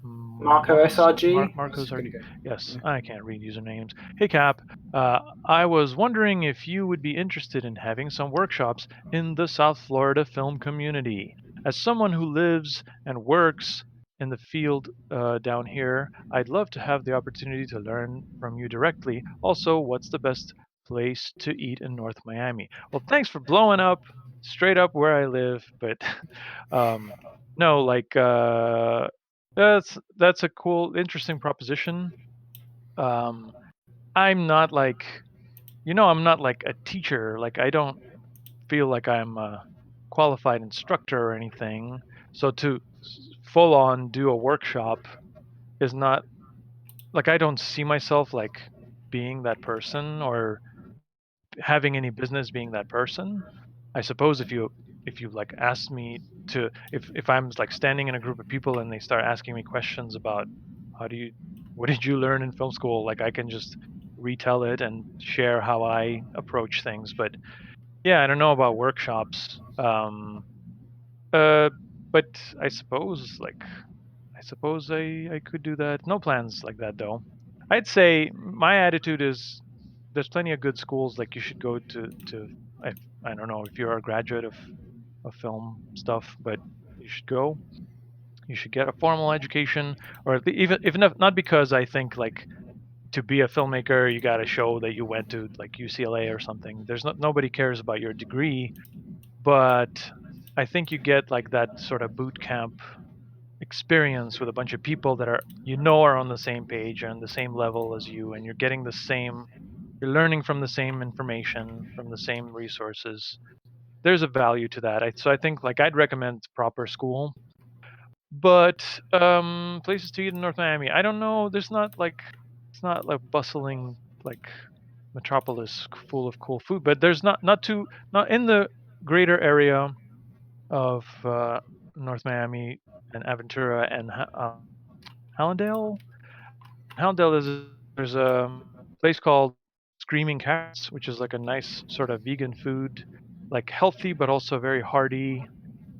Marco SRG. Marco SRG. Yes, I can't read usernames. Hey Cap, I was wondering if you would be interested in having some workshops in the South Florida film community. As someone who lives and works in the field down here, I'd love to have the opportunity to learn from you directly. Also, what's the best place to eat in North Miami? Well, thanks for blowing up straight up where I live, but no, like that's a cool, interesting proposition. I'm not like, I'm not like a teacher. Like I don't feel like I'm a qualified instructor or anything. So to full on do a workshop is not like, I don't see myself like being that person or having any business being that person. I suppose if you like asked me to, if I'm like standing in a group of people and they start asking me questions about what did you learn in film school, like I can just retell it and share how I approach things. But yeah, I don't know about workshops. But I suppose I could do that. No plans like that though. I'd say my attitude is there's plenty of good schools like you should go to. I, I don't know if you're a graduate of film stuff, but you should go. You should get a formal education, or even if not, because I think like to be a filmmaker you got to show that you went to like UCLA or something. There's nobody cares about your degree, but I think you get like that sort of boot camp experience with a bunch of people that are on the same page and the same level as you, and you're getting the same, you're learning from the same information from the same resources. There's a value to that. So I think like I'd recommend proper school. But places to eat in North Miami, I don't know. There's not like, it's not like bustling like metropolis full of cool food, but there's not in the greater area of North Miami and Aventura and Hallandale. Hallandale, there's a place called Screaming Carrots, which is like a nice sort of vegan food, like healthy but also very hearty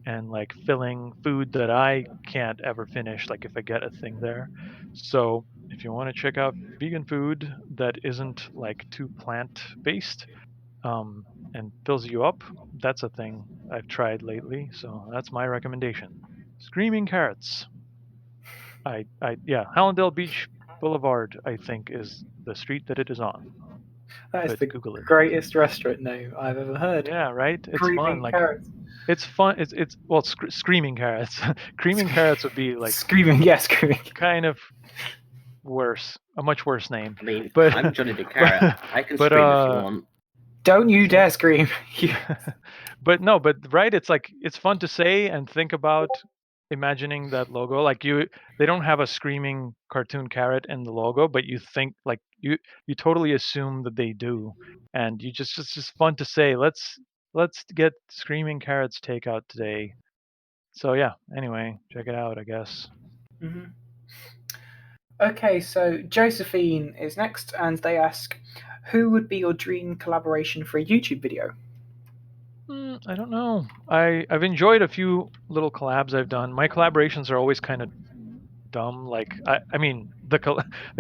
and like filling food that I can't ever finish, like if I get a thing there. So if you want to check out vegan food that isn't like too plant based, and fills you up, that's a thing I've tried lately. So that's my recommendation. Screaming Carrots. Yeah, Hallandale Beach Boulevard, I think, is the street that it is on. That is But the Google it. greatest restaurant name I've ever heard. Yeah, right. It's Screaming fun. Like Carrots. it's fun. It's well, Screaming Carrots. Creaming Carrots would be like Screaming, yeah, Screaming. kind of worse, a much worse name. I mean, But I'm Johnny the Carrot. I can but, scream if you want. Don't you dare scream. But no, but right, it's like it's fun to say and think about imagining that logo. Like they don't have a screaming cartoon carrot in the logo, but you think like you totally assume that they do, and you just it's just fun to say. Let's get Screaming Carrots takeout today. So yeah. Anyway, check it out, I guess. Mm-hmm. Okay, so Josephine is next, and they ask, who would be your dream collaboration for a YouTube video? I don't know. I've enjoyed a few little collabs I've done. My collaborations are always kind of dumb. Like I mean the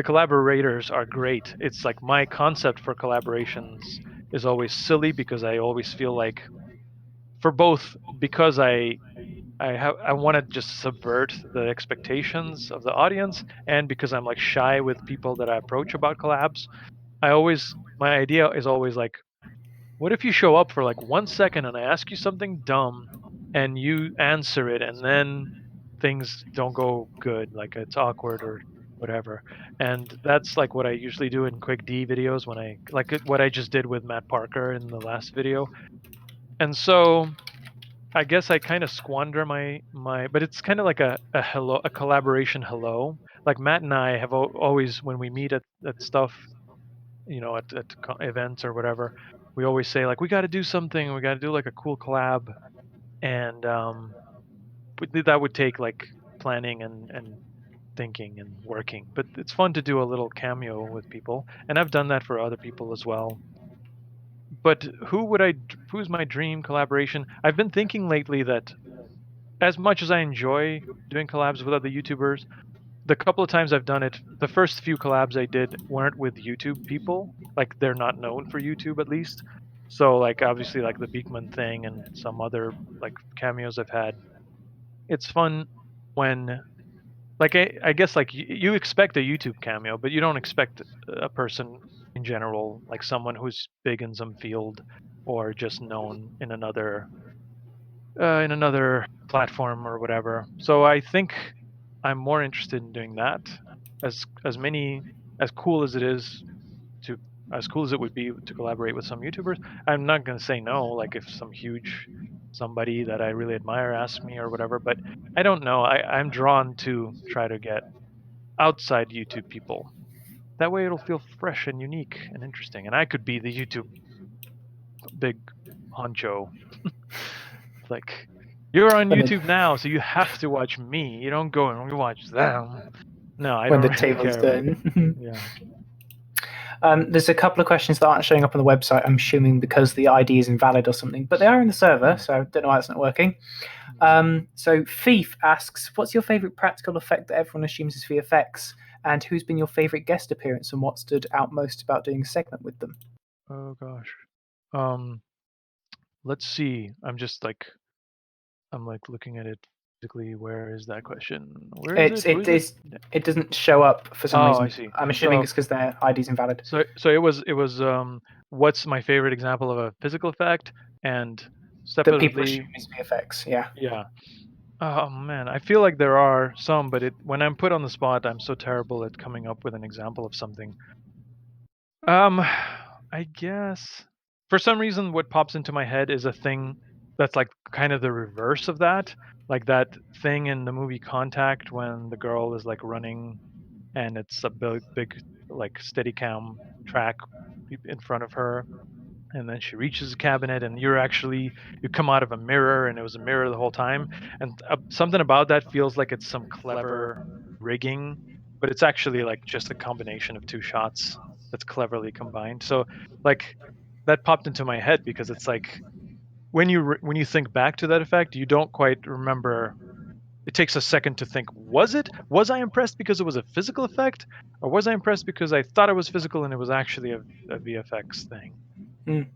collaborators are great. It's like my concept for collaborations is always silly because I always feel like for both because I want to just subvert the expectations of the audience, and because I'm like shy with people that I approach about collabs. My idea is always like, what if you show up for like 1 second and I ask you something dumb and you answer it, and then things don't go good, like it's awkward or whatever. And that's like what I usually do in quick D videos when I like what I just did with Matt Parker in the last video. And so I guess I kind of squander my but it's kind of like a collaboration hello. Like Matt and I have always, when we meet at stuff, at events or whatever, we always say like, we got to do something, we got to do like a cool collab, and that would take like planning and thinking and working, but it's fun to do a little cameo with people, and I've done that for other people as well. But who's my dream collaboration? I've been thinking lately that as much as I enjoy doing collabs with other YouTubers, the couple of times I've done it, the first few collabs I did weren't with YouTube people. Like they're not known for YouTube, at least. So like obviously like the Beekman thing and some other like cameos I've had. It's fun when like I guess like you expect a YouTube cameo, but you don't expect a person in general, like someone who's big in some field or just known in another platform or whatever. So I think I'm more interested in doing that. As cool as it is as cool as it would be to collaborate with some YouTubers, I'm not going to say no. Like if some huge somebody that I really admire asks me or whatever, but I don't know. I'm drawn to try to get outside YouTube people. That way it'll feel fresh and unique and interesting, and I could be the YouTube big honcho. Like, you're on YouTube now, so you have to watch me. You don't go and watch them. No, I don't really care. Yeah. There's a couple of questions that aren't showing up on the website, I'm assuming because the ID is invalid or something, but they are in the server, so I don't know why it's not working. So Thief asks, what's your favourite practical effect that everyone assumes is VFX? And who's been your favourite guest appearance, and what stood out most about doing a segment with them? Oh gosh. Let's see. I'm looking at it physically. Where is that question? Where is it? It doesn't show up for some reason. I see. I'm assuming it's because their ID's invalid. So it was what's my favorite example of a physical effect, and that people separately. assume is VFX. Yeah. Yeah. Oh man, I feel like there are some, but when I'm put on the spot, I'm so terrible at coming up with an example of something. I guess for some reason, what pops into my head is a thing that's like kind of the reverse of that, like that thing in the movie Contact when the girl is like running, and it's a big like Steadicam track in front of her, and then she reaches the cabinet, and you come out of a mirror, and it was a mirror the whole time, and something about that feels like it's some clever rigging, but it's actually like just a combination of two shots that's cleverly combined. So like that popped into my head because it's like when you think back to that effect, you don't quite remember. It takes a second to think, was I impressed because it was a physical effect, or was I impressed because I thought it was physical and it was actually a VFX thing?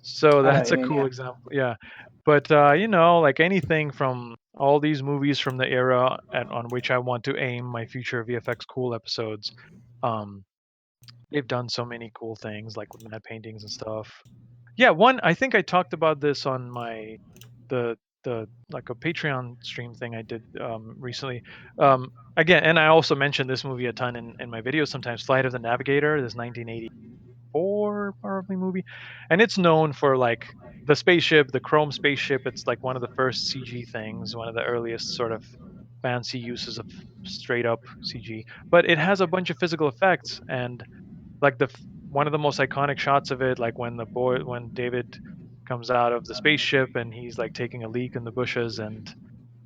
So I know what that's you a mean, cool yeah. example. Yeah. But like anything from all these movies from the era on which I want to aim my future VFX cool episodes, um, they've done so many cool things like with matte paintings and stuff. Yeah, one I think I talked about this on the like a Patreon stream thing I did recently. Again, and I also mentioned this movie a ton in my videos sometimes. Flight of the Navigator, this 1984 probably movie, and it's known for like the spaceship, the chrome spaceship. It's like one of the first CG things, one of the earliest sort of fancy uses of straight up CG. But it has a bunch of physical effects, and like one of the most iconic shots of it, like when David comes out of the spaceship and he's like taking a leak in the bushes, and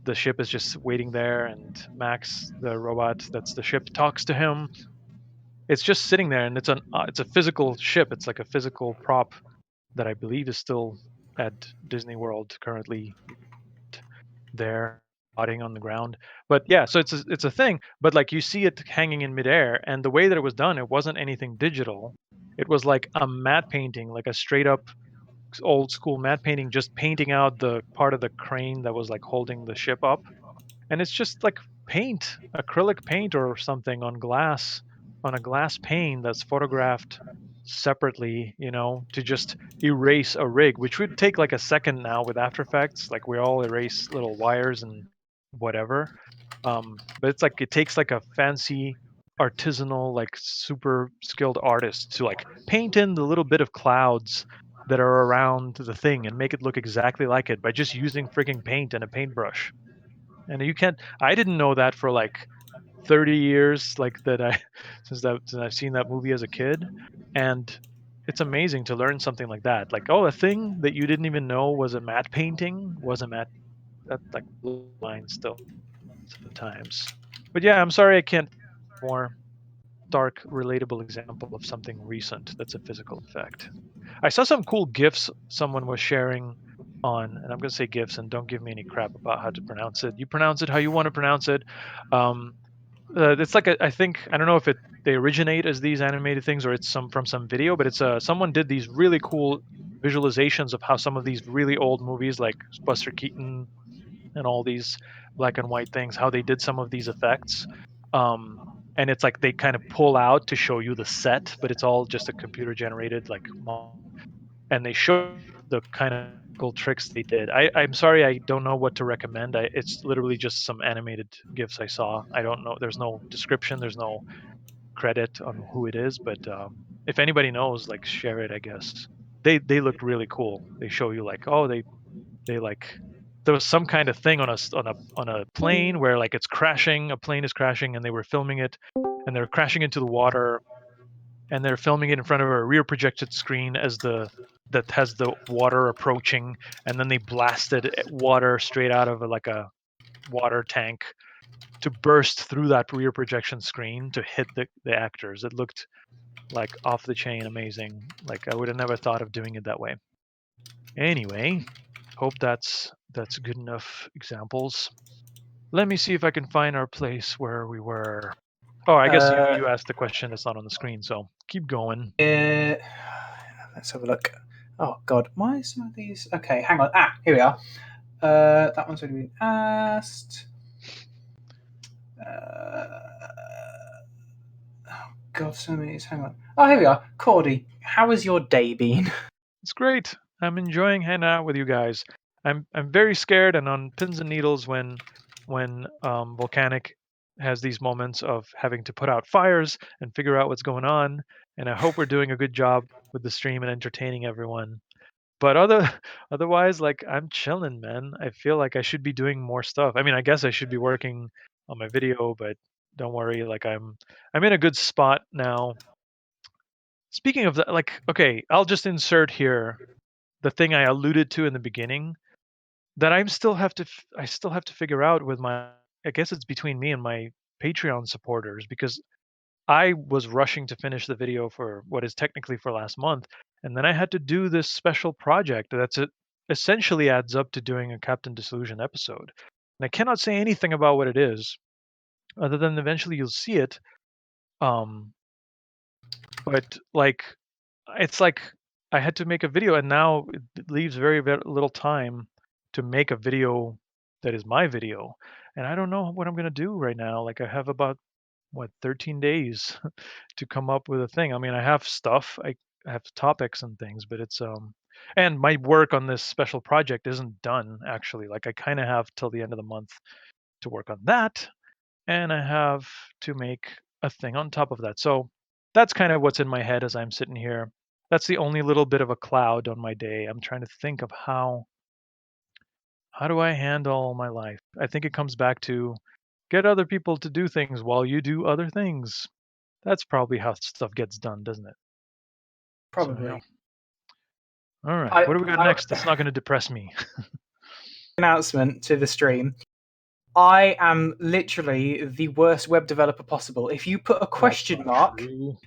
the ship is just waiting there, and Max, the robot that's the ship, talks to him. It's just sitting there, and it's a physical ship. It's like a physical prop that I believe is still at Disney World currently there, rotting on the ground. But yeah, so it's a thing. But like you see it hanging in midair, and the way that it was done, it wasn't anything digital. It was like a matte painting, like a straight up old school matte painting, just painting out the part of the crane that was like holding the ship up, and it's just like paint, acrylic paint or something on a glass pane that's photographed separately, to just erase a rig, which would take like a second now with After Effects. Like we all erase little wires and whatever. But it's like it takes like a fancy artisanal, like super skilled artist to like paint in the little bit of clouds that are around the thing and make it look exactly like it by just using freaking paint and a paintbrush. And you can't. I didn't know that for like 30 years, like that I since I've seen that movie as a kid, and it's amazing to learn something like that. Like, oh, a thing that you didn't even know was a matte painting was a matte. That like blows my mind still sometimes. But yeah, I'm sorry I can't more dark, relatable example of something recent that's a physical effect. I saw some cool GIFs someone was sharing on, and I'm going to say GIFs, and don't give me any crap about how to pronounce it. You pronounce it how you want to pronounce it. Um, it's like I think I don't know if they originate as these animated things or it's from some video, but it's someone did these really cool visualizations of how some of these really old movies like Buster Keaton and all these black and white things, how they did some of these effects. Um, and it's like they kind of pull out to show you the set, but it's all just a computer generated like model, and they show the kind of cool tricks they did. I'm sorry, I don't know what to recommend. It's literally just some animated gifs I saw. I don't know. There's no description. There's no credit on who it is, but if anybody knows, like share it. I guess they looked really cool. They show you like, oh, they like there was some kind of thing on a plane where like it's crashing. A plane is crashing, and they were filming it, and they're crashing into the water, and they're filming it in front of a rear projected screen that has the water approaching, and then they blasted water straight out of like a water tank to burst through that rear projection screen to hit the actors. It looked like off the chain amazing. Like I would have never thought of doing it that way. Anyway, hope that's good enough examples. Let me see if I can find our place where we were. Oh, I guess you asked the question that's not on the screen, so keep going. Let's have a look. Oh God, why are some of these? Okay, hang on. Here we are. That one's already been asked. Oh God, so many. Hang on. Oh, here we are. Cordy, how has your day been? It's great. I'm enjoying hanging out with you guys. I'm very scared and on pins and needles when Volcanic has these moments of having to put out fires and figure out what's going on. And I hope we're doing a good job with the stream and entertaining everyone. But otherwise, like I'm chilling, man. I feel like I should be doing more stuff. I mean, I guess I should be working on my video, but don't worry, like I'm in a good spot now. Speaking of that, like, okay, I'll just insert here the thing I alluded to in the beginning that I still have to figure out with my. I guess it's between me and my Patreon supporters because I was rushing to finish the video for what is technically for last month, and then I had to do this special project that's it essentially adds up to doing a Captain Disillusion episode. And I cannot say anything about what it is, other than eventually you'll see it. Um, but like, it's like I had to make a video, and now it leaves very, very little time to make a video that is my video, and I don't know what I'm gonna do right now. Like, I have about 13 days to come up with a thing. I mean, I have stuff, I have topics and things, but it's and my work on this special project isn't done actually. Like I kind of have till the end of the month to work on that, and I have to make a thing on top of that. So that's kind of what's in my head as I'm sitting here. That's the only little bit of a cloud on my day. I'm trying to think of how do I handle my life? I think it comes back to get other people to do things while you do other things. That's probably how stuff gets done, doesn't it? So, Probably. yeah. All right. I, What do we got I- next? That's not going to depress me. announcement to the stream. I am literally the worst web developer possible. If you put a question mark,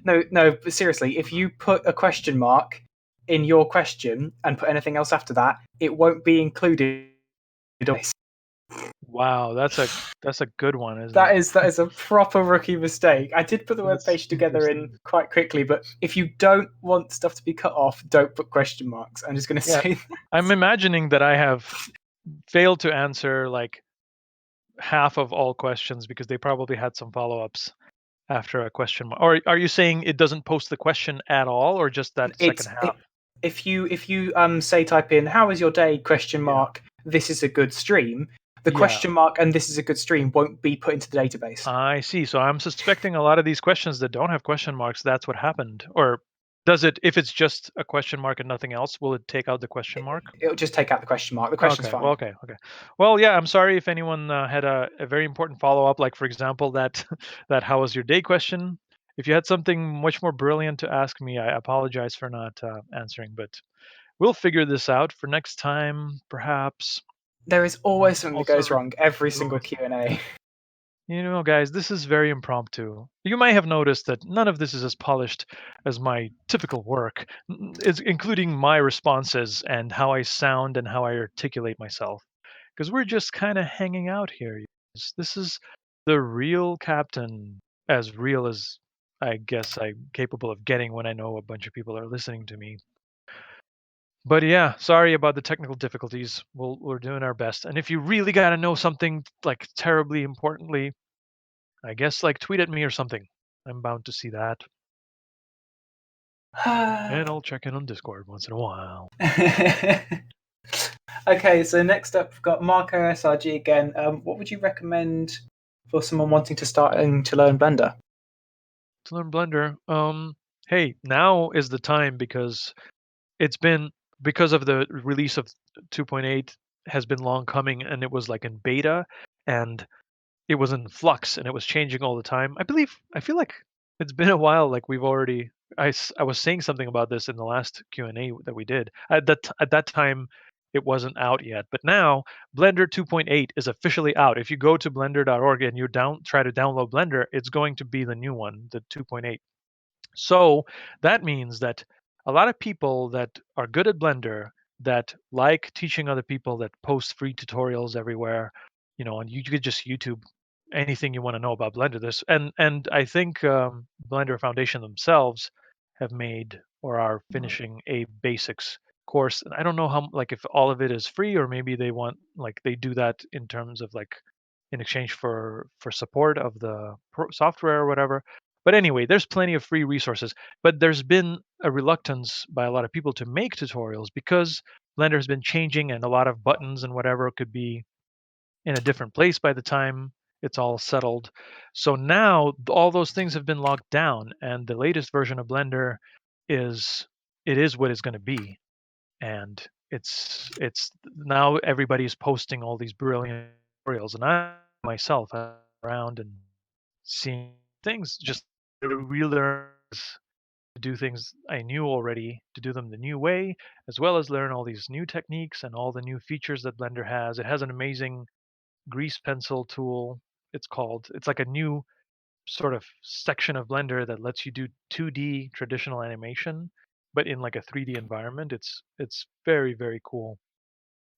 no, but seriously, if you put a question mark in your question and put anything else after that, it won't be included. Wow, that's a good one, isn't That it? is a proper rookie mistake. I did put the That's webpage together in interesting. quite quickly, but if you don't want stuff to be cut off, don't put question marks. I'm just going to Yeah. say that. I'm imagining that I have failed to answer like half of all questions because they probably had some follow-ups after a question mark. Or are you saying it doesn't post the question at all, or just that second half? If you say type in "How is your day?" question Yeah. mark, this is a good stream. The Yeah. question mark and this is a good stream won't be put into the database. I see. So I'm suspecting a lot of these questions that don't have question marks, that's what happened. Or does it, if it's just a question mark and nothing else, will it take out the question mark? It'll just take out the question mark. The question's Okay. fine. Well, okay. Well, yeah, I'm sorry if anyone had a very important follow-up, like for example, that that how was your day question. If you had something much more brilliant to ask me, I apologize for not answering, but we'll figure this out for next time, perhaps. There is always something that Also, goes wrong every single Q&A. You know, guys, this is very impromptu. You might have noticed that none of this is as polished as my typical work, including my responses and how I sound and how I articulate myself. Because we're just kind of hanging out here. This is the real Captain, as real as I guess I'm capable of getting when I know a bunch of people are listening to me. But yeah, sorry about the technical difficulties. We're doing our best. And if you really got to know something like terribly importantly, I guess like tweet at me or something. I'm bound to see that. And I'll check in on Discord once in a while. Okay, so next up we've got Marco SRG again. What would you recommend for someone wanting to to learn Blender? To learn Blender, hey, now is the time because it's been because of the release of 2.8 has been long coming, and it was like in beta and it was in flux and it was changing all the time. I feel like it's been a while. Like we've already I was saying something about this in the last Q&A that we did. At that time it wasn't out yet, but now Blender 2.8 is officially out. If you go to blender.org and you try to download Blender, it's going to be the new one, the 2.8. So that means that a lot of people that are good at Blender, that like teaching other people, that post free tutorials everywhere, you know, and you could just YouTube anything you want to know about Blender. This and I think Blender Foundation themselves have made or are finishing a basics course. And I don't know how like if all of it is free or maybe they want like they do that in terms of like in exchange for support of the software or whatever. But anyway, there's plenty of free resources. But there's been a reluctance by a lot of people to make tutorials because Blender has been changing, and a lot of buttons and whatever could be in a different place by the time it's all settled. So now all those things have been locked down, and the latest version of Blender is what it's going to be, and it's now everybody's posting all these brilliant tutorials, and I myself have around and seeing things just to relearn to do things I knew already, to do them the new way, as well as learn all these new techniques and all the new features that Blender has. It has an amazing grease pencil tool. It's like a new sort of section of Blender that lets you do 2D traditional animation, but in like a 3D environment. It's very, very cool.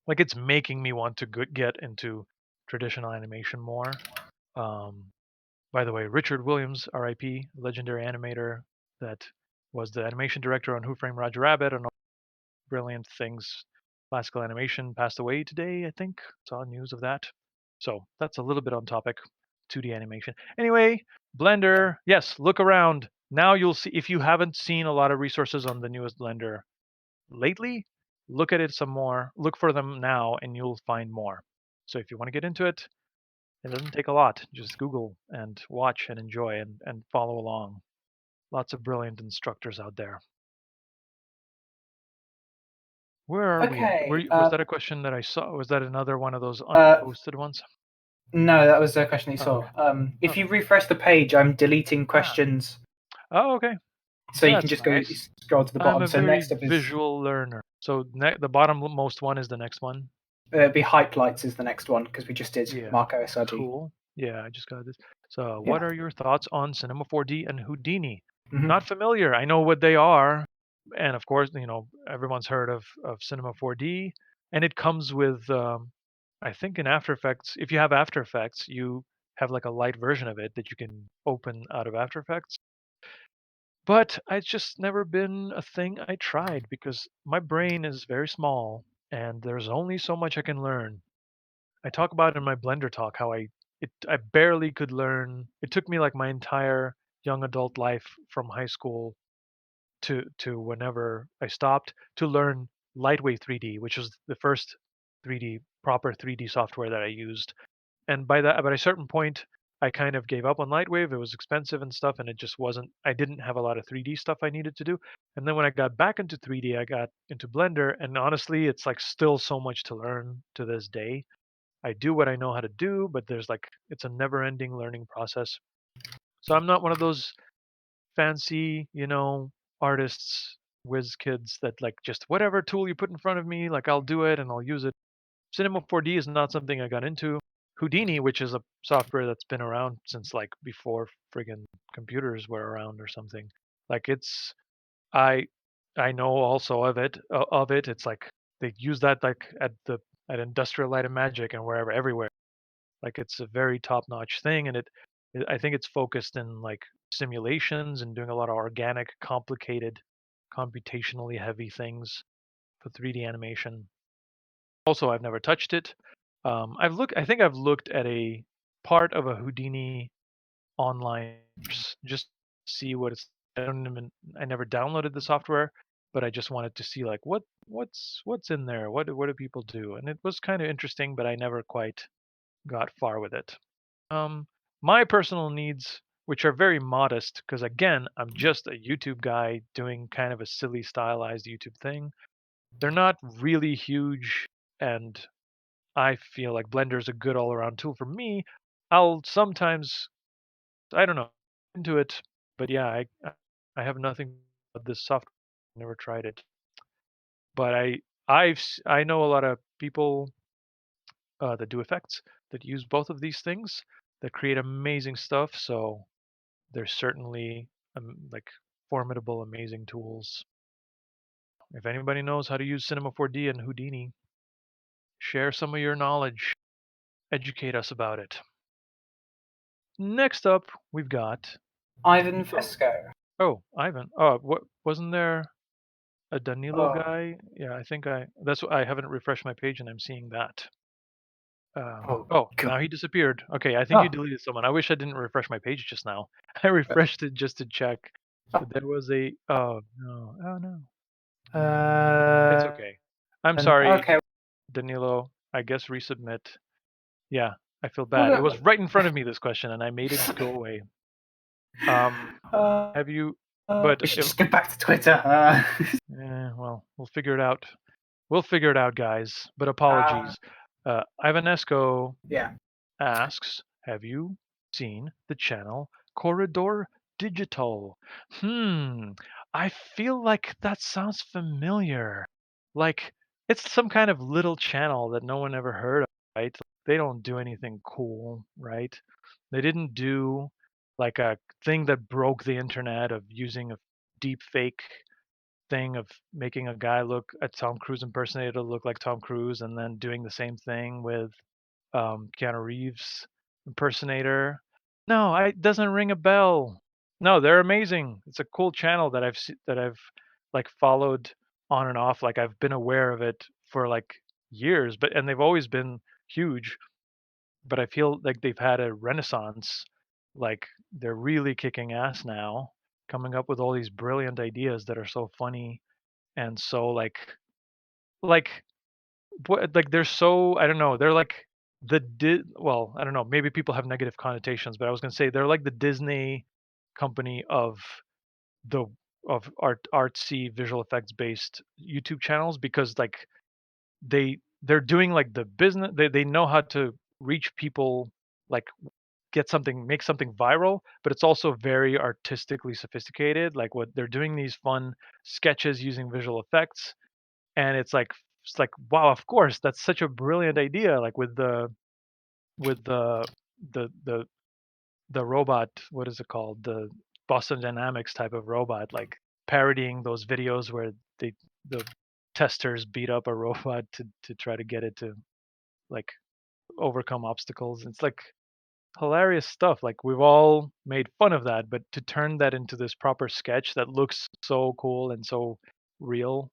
Like, it's making me want to get into traditional animation more. By the way, Richard Williams, R.I.P., legendary animator that was the animation director on Who Framed Roger Rabbit and all brilliant things. Classical animation passed away today, I think. Saw news of that. So that's a little bit on topic. 2D animation. Anyway, Blender, yes, look around. Now you'll see, if you haven't seen a lot of resources on the newest Blender lately, look at it some more. Look for them now and you'll find more. So if you want to get into it, it doesn't take a lot. Just Google and watch and enjoy and follow along. Lots of brilliant instructors out there. Where are we at? Was that a question that I saw? Was that another one of those unposted ones? No, that was a question that you saw. If you refresh the page, I'm deleting questions. Oh, okay. So you can just go scroll to the bottom. I'm a so very next up is visual learner. So the bottommost one is the next one. It'd be Hype Lights is the next one because we just did Marco Asagi. Cool. Yeah, I just got this. So what are your thoughts on Cinema 4D and Houdini? Not familiar. I know what they are. And of course, everyone's heard of Cinema 4D. And it comes with, I think in After Effects, if you have After Effects, you have like a light version of it that you can open out of After Effects. But it's just never been a thing I tried because my brain is very small and there's only so much I can learn. I talk about in my Blender talk how I barely could learn. It took me like my entire young adult life from high school to whenever I stopped to learn Lightwave 3D, which was the first proper 3D software that I used. And by a certain point, I kind of gave up on Lightwave. It was expensive and stuff, and it just wasn't. I didn't have a lot of 3D stuff I needed to do. And then when I got back into 3D, I got into Blender, and honestly, it's like still so much to learn to this day. I do what I know how to do, but it's a never-ending learning process. So I'm not one of those fancy, artists, whiz kids that like just whatever tool you put in front of me, like I'll do it and I'll use it. Cinema 4D is not something I got into. Houdini, which is a software that's been around since like before friggin' computers were around or something. Like I know also of it. It's like they use that like at Industrial Light and Magic and wherever, everywhere. Like it's a very top-notch thing, and I think it's focused in like simulations and doing a lot of organic, complicated, computationally heavy things for 3D animation. Also, I've never touched it. I think I've looked at a part of a Houdini online course just to see what it's. I never downloaded the software, but I just wanted to see like what's in there. What do people do? And it was kind of interesting, but I never quite got far with it. My personal needs, which are very modest, because again, I'm just a YouTube guy doing kind of a silly stylized YouTube thing. They're not really huge, and I feel like Blender is a good all-around tool for me. I'll sometimes, I don't know, into it, but yeah, I have nothing but this software. Never tried it, but I know a lot of people that do effects that use both of these things that create amazing stuff. So they're certainly like formidable, amazing tools. If anybody knows how to use Cinema 4D and Houdini, share some of your knowledge. Educate us about it. Next up, we've got Ivan Fesco. Oh, Ivan. Oh, what wasn't there a Danilo guy? Yeah, I think that's what I haven't refreshed my page and I'm seing that. Now he disappeared. Okay, I think you deleted someone. I wish I didn't refresh my page just now. I refreshed it just to check. But there was a oh no. It's okay. I'm sorry, Okay. Danilo. I guess resubmit. Yeah, I feel Well, bad. It was right in front of me, this question, and I made it go away. Have you? But we should if, just get back to Twitter. well, we'll figure it out. We'll figure it out, guys. But apologies. Ivanesco Yeah. asks, have you seen the channel Corridor Digital? I feel like that sounds familiar. Like it's some kind of little channel that no one ever heard of, right? They don't do anything cool, right? They didn't do like a thing that broke the internet of using a deep fake thing of making a guy look a Tom Cruise impersonator to look like Tom Cruise and then doing the same thing with Keanu Reeves impersonator. No, it doesn't ring a bell. No, they're amazing. It's a cool channel that I've like followed on and off. Like I've been aware of it for like years, and they've always been huge. But I feel like they've had a renaissance. Like they're really kicking ass now, coming up with all these brilliant ideas that are so funny and so like like they're so I don't know, they're like well, I don't know, maybe people have negative connotations, but I was going to say they're like the Disney company of the of artsy visual effects based YouTube channels, because like they're doing like the business, they know how to reach people, like make something viral, but it's also very artistically sophisticated. Like what they're doing, these fun sketches using visual effects, and it's like wow, of course that's such a brilliant idea, like with the the the robot, what is it called, the Boston Dynamics type of robot, like parodying those videos where the testers beat up a robot to try to get it to like overcome obstacles. It's like hilarious stuff. Like we've all made fun of that, but to turn that into this proper sketch that looks so cool and so real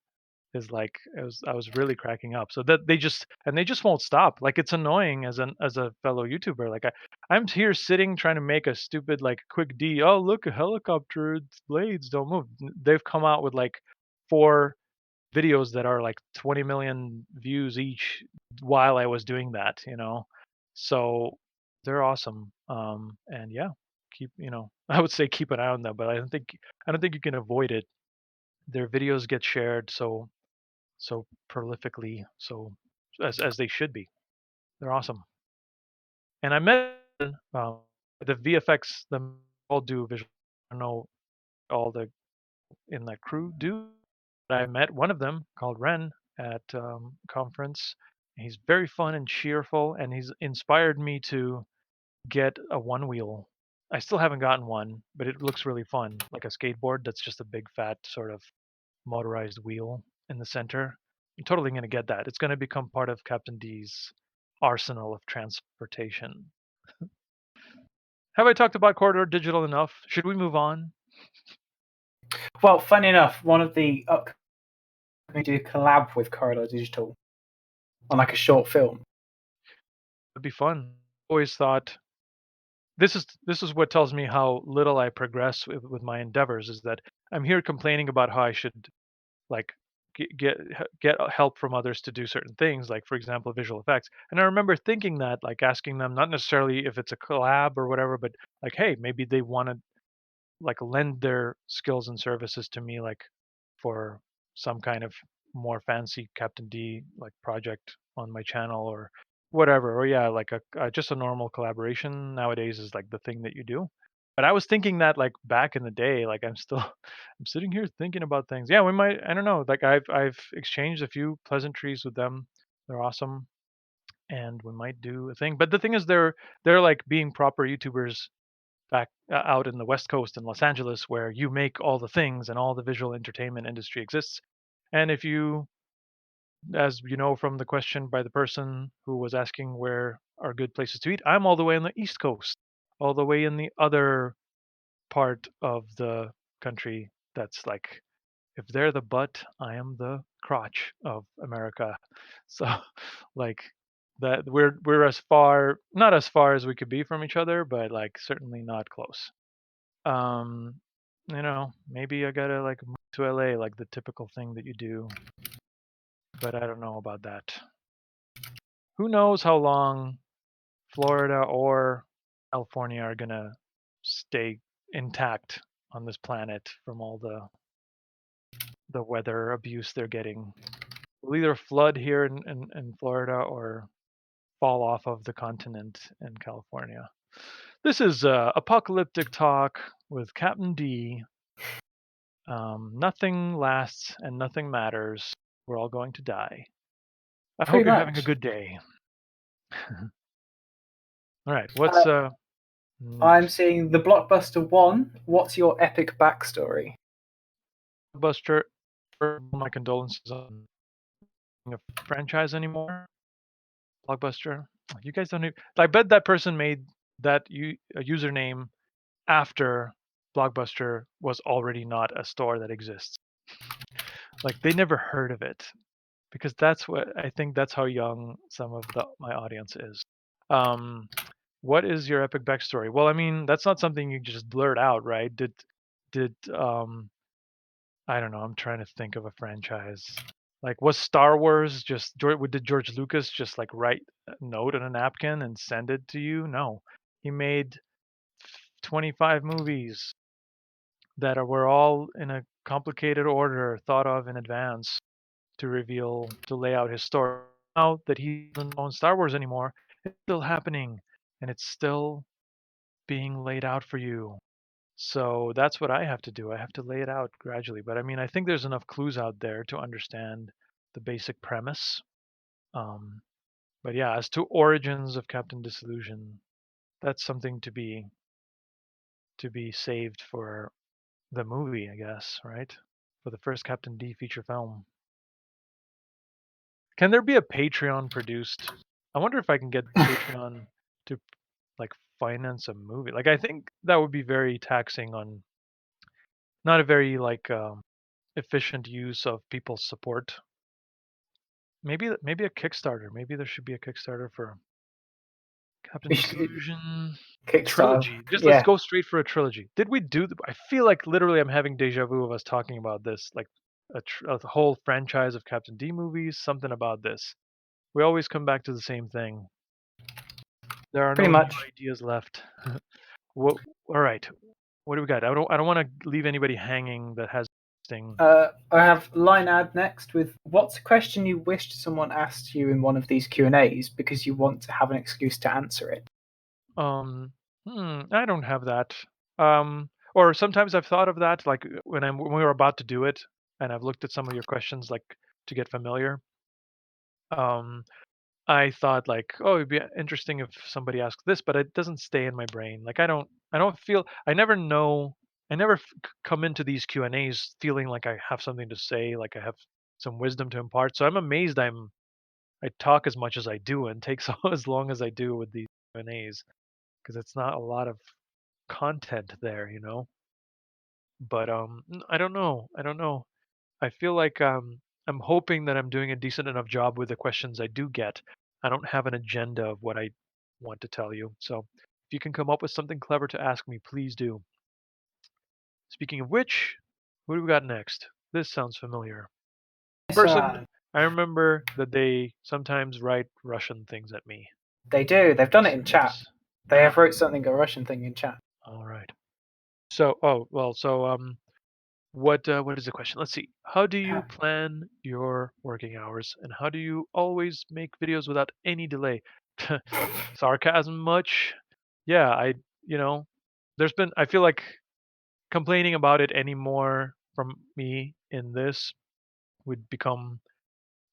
is like I was really cracking up. So that they just won't stop. Like it's annoying as a fellow YouTuber. Like I'm here sitting trying to make a stupid like quick D. Oh look, a helicopter, its blades don't move. They've come out with like 4 videos that are like 20 million views each while I was doing that, you know. So they're awesome. And yeah, keep, I would say keep an eye on them, but I don't think you can avoid it. Their videos get shared so prolifically, so as they should be. They're awesome. And I met the VFX, them all do visual. I don't know all the in that crew do. But I met one of them called Ren at conference. He's very fun and cheerful, and he's inspired me to get a one wheel. I still haven't gotten one, but it looks really fun, like a skateboard that's just a big fat sort of motorized wheel in the center. I'm totally going to get that. It's going to become part of Captain D's arsenal of transportation. Have I talked about Corridor Digital enough? Should we move on? Well, funny enough, one of the upcoming do collab with Corridor Digital on like a short film. It'd be fun. Always thought this is what tells me how little I progress with my endeavors, is that I'm here complaining about how I should like get help from others to do certain things, like for example visual effects. And I remember thinking that, like asking them, not necessarily if it's a collab or whatever, but like hey, maybe they want to like lend their skills and services to me, like for some kind of more fancy Captain D like project on my channel or whatever. Or yeah, like a just a normal collaboration nowadays is like the thing that you do. But I was thinking that like back in the day, like I'm still I'm sitting here thinking about things. Yeah, we might, I don't know, like I've exchanged a few pleasantries with them. They're awesome, and we might do a thing. But the thing is, they're like being proper YouTubers back out in the West Coast in Los Angeles, where you make all the things and all the visual entertainment industry exists. And if you, as you know from the question by the person who was asking where are good places to eat, I'm all the way on the East Coast, all the way in the other part of the country that's like, if they're the butt, I am the crotch of America. So like that we're as far, not as far as we could be from each other, but like certainly not close. Um, maybe I gotta like move to LA, like the typical thing that you do. but I don't know about that. Who knows how long Florida or California are gonna stay intact on this planet from all the weather abuse they're getting. We'll either flood here in Florida or fall off of the continent in California. This is Apocalyptic Talk with Captain D. Nothing lasts and nothing matters. We're all going to die. I hope you're having a good day. All right, what's I'm next? seeing the Blockbuster 1. What's your epic backstory? Blockbuster, my condolences on being a franchise anymore. Blockbuster, you guys don't even. I bet that person made that a username after Blockbuster was already not a store that exists. Like they never heard of it, because that's what I think. That's how young some of my audience is. What is your epic backstory? Well, I mean, that's not something you just blurt out, right? Did I don't know. I'm trying to think of a franchise. Like, was Star Wars just did George Lucas just like write a note on a napkin and send it to you? No, he made 25 movies that were all in a complicated order, thought of in advance to lay out his story. Now that he doesn't own Star Wars anymore, it's still happening, and it's still being laid out for you. So that's what I have to do. I have to lay it out gradually. But I mean, I think there's enough clues out there to understand the basic premise. But yeah, as to origins of Captain Disillusion, that's something to be saved for the movie, I guess, right? For the first Captain D feature film. Can there be a Patreon produced? I wonder if I can get Patreon to like finance a movie. Like I think that would be very taxing on not a very like efficient use of people's support. Maybe a Kickstarter. Maybe there should be a Kickstarter for Captain Disillusion Kickstarter. trilogy. Just let's Yeah. go straight for a trilogy. Did we do? I feel like literally I'm having deja vu of us talking about this, like a whole franchise of Captain D movies. Something about this. We always come back to the same thing. There are Pretty no much. new ideas left. What? All right. What do we got? I don't want to leave anybody hanging that has thing. I have line ad next with what's a question you wished someone asked you in one of these Q&As because you want to have an excuse to answer it. I don't have that. Or sometimes I've thought of that, like when we were about to do it, and I've looked at some of your questions, like to get familiar. I thought like, oh, it'd be interesting if somebody asked this, but it doesn't stay in my brain. Like I don't feel, I never know, I never come into these Q&As feeling like I have something to say, like I have some wisdom to impart. So I'm amazed I talk as much as I do and take so as long as I do with these Q&As, because it's not a lot of content there, you know. But I don't know. I don't know. I feel like I'm hoping that I'm doing a decent enough job with the questions I do get. I don't have an agenda of what I want to tell you. So if you can come up with something clever to ask me, please do. Speaking of which, who do we got next? This sounds familiar. Person, I remember that they sometimes write Russian things at me. They do. They've done it in chat. They have wrote something, a Russian thing in chat. All right. So, what is the question? Let's see. How do you plan your working hours, and how do you always make videos without any delay? Sarcasm much? Yeah, there's been, I feel like complaining about it anymore from me in this would become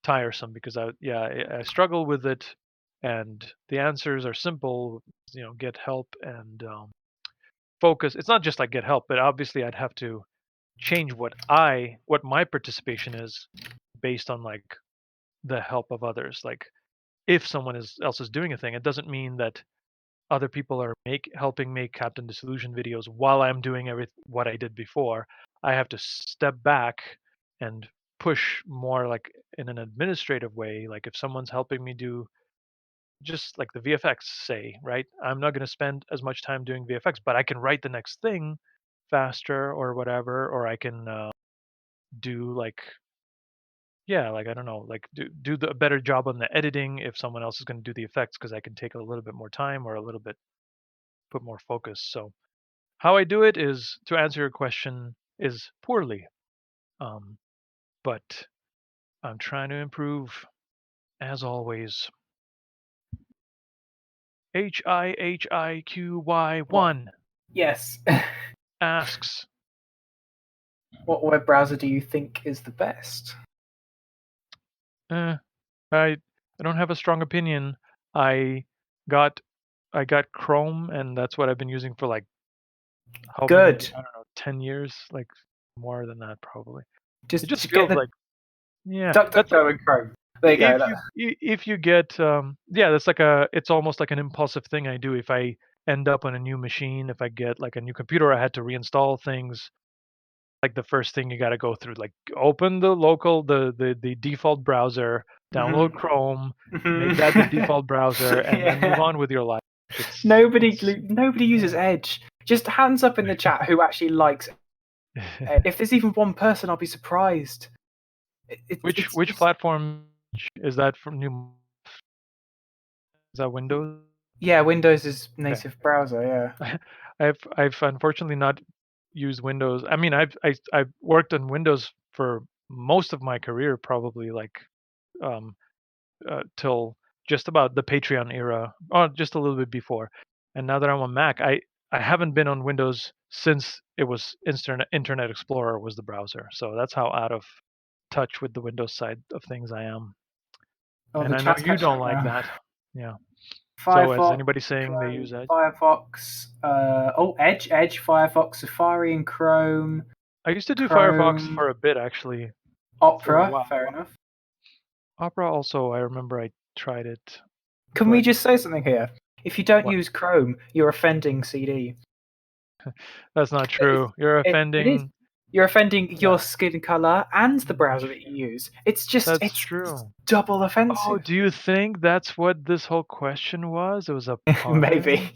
tiresome, because I struggle with it, and the answers are simple. Get help and focus. It's not just like get help, but obviously I'd have to change what my participation is based on like the help of others. Like if someone else is doing a thing, it doesn't mean that other people are helping make Captain Disillusion videos while I'm doing what I did before. I have to step back and push more like in an administrative way. Like if someone's helping me do just like the VFX, say, right? I'm not going to spend as much time doing VFX, but I can write the next thing faster or whatever, or I can do like yeah, like I don't know, like do a better job on the editing if someone else is going to do the effects, because I can take a little bit more time or a little bit put more focus. So how I do it is, to answer your question, is poorly. But I'm trying to improve as always. HIHIQY1 Yes. asks, What web browser do you think is the best? I don't have a strong opinion. I got Chrome, and that's what I've been using for like how many? Good. I don't know, 10 years, like more than that probably. It Just just get feels the like, yeah, that's DuckDuckGo and Chrome. There you go. if you get yeah, that's like it's almost like an impulsive thing I do. If I end up on a new machine, if I get like a new computer, I had to reinstall things. Like the first thing you got to go through, like open the default browser, download Chrome, make that the default browser, and then move on with your life. Nobody uses Edge. Just hands up in the chat who actually likes Edge. If there's even one person, I'll be surprised. Which platform is that from? Is that Windows? Yeah, Windows is native browser. Yeah. I've unfortunately not used Windows. I mean, I've worked on Windows for most of my career, probably like till just about the Patreon era, or just a little bit before. And now that I'm on Mac, I haven't been on Windows since it was Internet Explorer was the browser. So that's how out of touch with the Windows side of things I am. Oh, And the I know chat's you catching don't up like now. that. Yeah. So is Firefox, anybody saying they Chrome, use Edge? Firefox, Edge, Firefox, Safari, and Chrome. I used to do Firefox Chrome, for a bit, actually. For a Opera. while. Fair enough. Opera also, I remember I tried it. Can we just say something here? If you don't What? use Chrome, you're offending CD. That's not true. You're It is. offending. You're offending Yeah. your skin color and the browser that you use. It's That's true. double Oh, offensive. do you think that's what this whole question was? It was a pun? Maybe.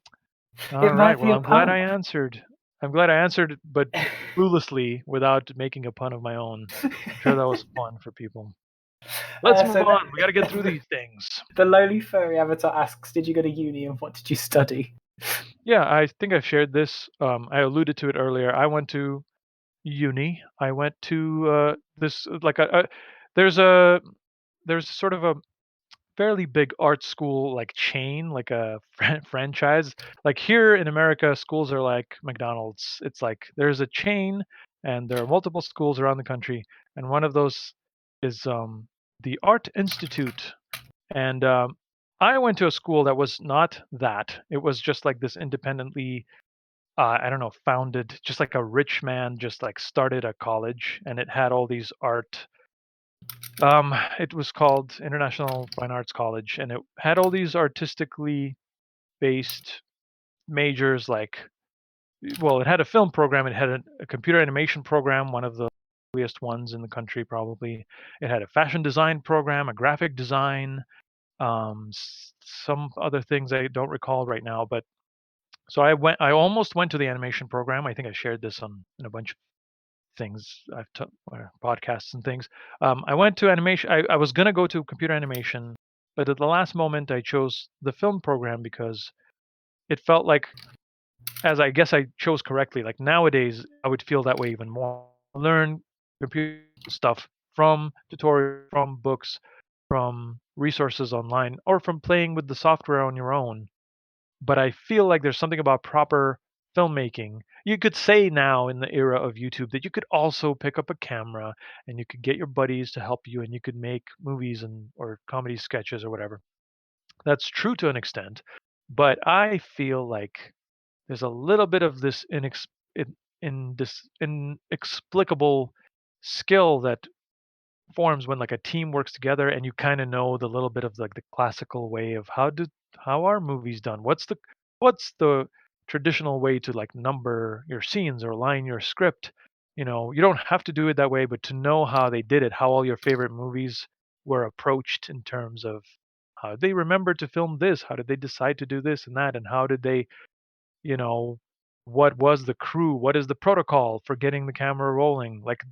All It right. might be Well, a I'm glad pun. I answered. I'm glad I answered, but cluelessly without making a pun of my own. I'm sure that was fun for people. Let's move on. We got to get through these things. The lowly furry avatar asks, "Did you go to uni and what did you study?" Yeah, I think I've shared this. I alluded to it earlier. I went to uni. I went to this like there's sort of a fairly big art school like chain, like a franchise. Like here in America, schools are like McDonald's. It's like there's a chain, and there are multiple schools around the country, and one of those is the Art Institute. And I went to a school that was not that. It was just like this independently, I don't know, founded, just like a rich man just like started a college, and it had all these art. It was called International Fine Arts College, and it had all these artistically based majors. Like, well, it had a film program, it had a computer animation program, one of the earliest ones in the country, probably. It had a fashion design program, a graphic design, some other things I don't recall right now. But so I almost went to the animation program. I think I shared this on in a bunch of things or podcasts and things. I went to animation. I was gonna go to computer animation, but at the last moment I chose the film program because it felt like, as I guess I chose correctly. Like nowadays, I would feel that way even more. Learn computer stuff from tutorials, from books, from resources online, or from playing with the software on your own. But I feel like there's something about proper filmmaking. You could say now in the era of YouTube that you could also pick up a camera and you could get your buddies to help you and you could make movies and or comedy sketches or whatever. That's true to an extent, but I feel like there's a little bit of this this inexplicable skill that forms when like a team works together and you kind of know the little bit of like the classical way of how are movies done, what's the traditional way to like number your scenes or line your script. You don't have to do it that way, but to know how they did it, how all your favorite movies were approached in terms of how did they remember to film this, how did they decide to do this and that, and how did they, you know what was the crew, what is the protocol for getting the camera rolling. Like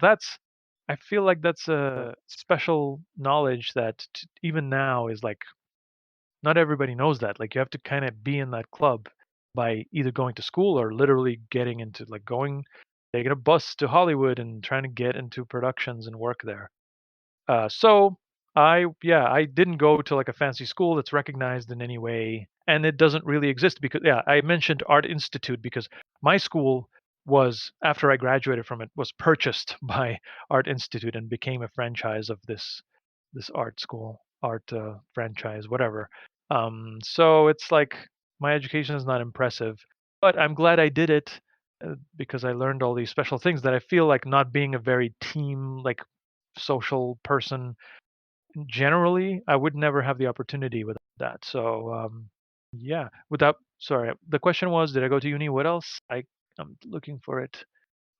I feel like that's a special knowledge that even now is like not everybody knows that. Like you have to kind of be in that club by either going to school or literally getting into like going, taking a bus to Hollywood and trying to get into productions and work there. So I didn't go to like a fancy school that's recognized in any way, and it doesn't really exist because I mentioned Art Institute because my school was after I graduated from it was purchased by Art Institute and became a franchise of this art school, art franchise, whatever. So it's like my education is not impressive, but I'm glad I did it because I learned all these special things that I feel like not being a very team like social person generally I would never have the opportunity without that. So yeah, without sorry, the question was, did I go to uni? What else? I'm looking for it.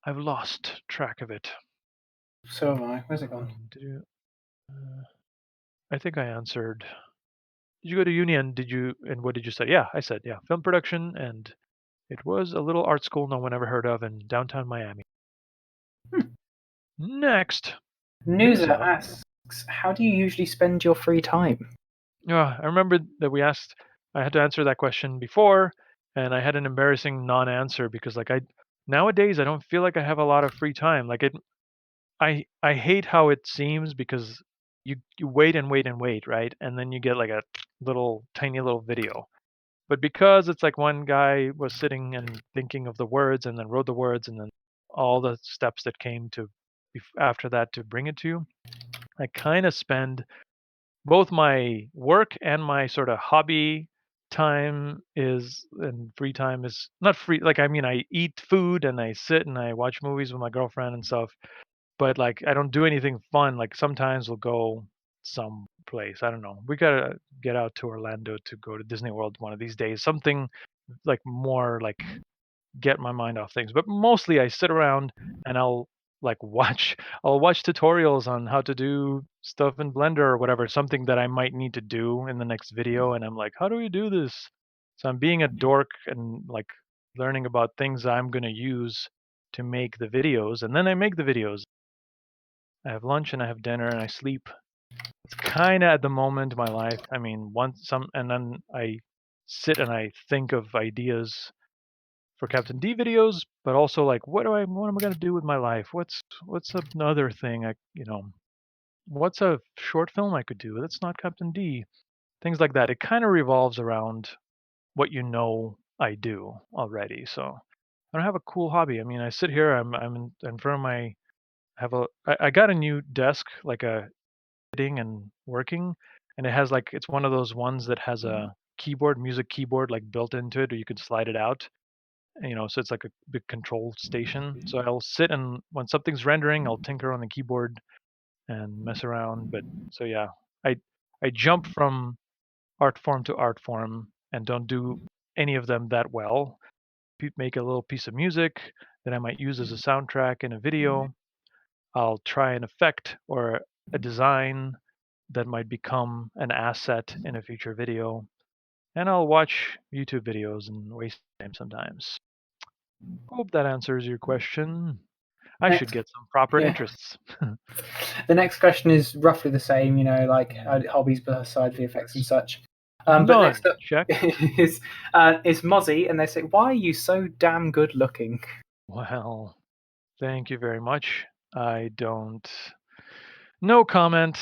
I've lost track of it. So am I. Where's it gone? I think I answered. Did you go to uni and what did you say? Yeah, I said yeah, film production, and it was a little art school no one ever heard of in downtown Miami. Next, Nusa asks, how do you usually spend your free time? I remember that I had to answer that question before, and I had an embarrassing non-answer because like nowadays I don't feel like I have a lot of free time. Like I hate how it seems because you wait and wait and wait, right? And then you get like a little tiny little video. But because it's like one guy was sitting and thinking of the words and then wrote the words and then all the steps that came to after that to bring it to you, I kind of spend both my work and my sort of hobby time is and free time is not free. Like I mean I eat food and I sit and I watch movies with my girlfriend and stuff, but like I don't do anything fun. Like sometimes we'll go someplace, I don't know, we gotta get out to Orlando to go to Disney World one of these days, something like more like get my mind off things. But mostly I sit around and I'll watch tutorials on how to do stuff in Blender or whatever, something that I might need to do in the next video, and I'm like, how do we do this? So I'm being a dork and like learning about things I'm going to use to make the videos, and then I make the videos. I have lunch and I have dinner and I sleep. It's kind of at the moment my life. I mean, and then I sit and I think of ideas for Captain D videos, but also like what am I gonna do with my life? What's another thing what's a short film I could do that's not Captain D? Things like that. It kind of revolves around what I do already. So I don't have a cool hobby. I mean, I sit here, I'm in front of I got a new desk, like a sitting and working, and it has like it's one of those ones that has a music keyboard like built into it, or you can slide it out, so it's like a big control station. So I'll sit and when something's rendering, I'll tinker on the keyboard and mess around. But so yeah, I I jump from art form to art form and don't do any of them that well. Make a little piece of music that I might use as a soundtrack in a video. I'll try an effect or a design that might become an asset in a future video. And I'll watch YouTube videos and waste time sometimes. Hope that answers your question. I should get some proper interests. The next question is roughly the same, like hobbies besides the effects and such. But next up check. is Mozzie, and they say, why are you so damn good looking? Well, thank you very much. No comment.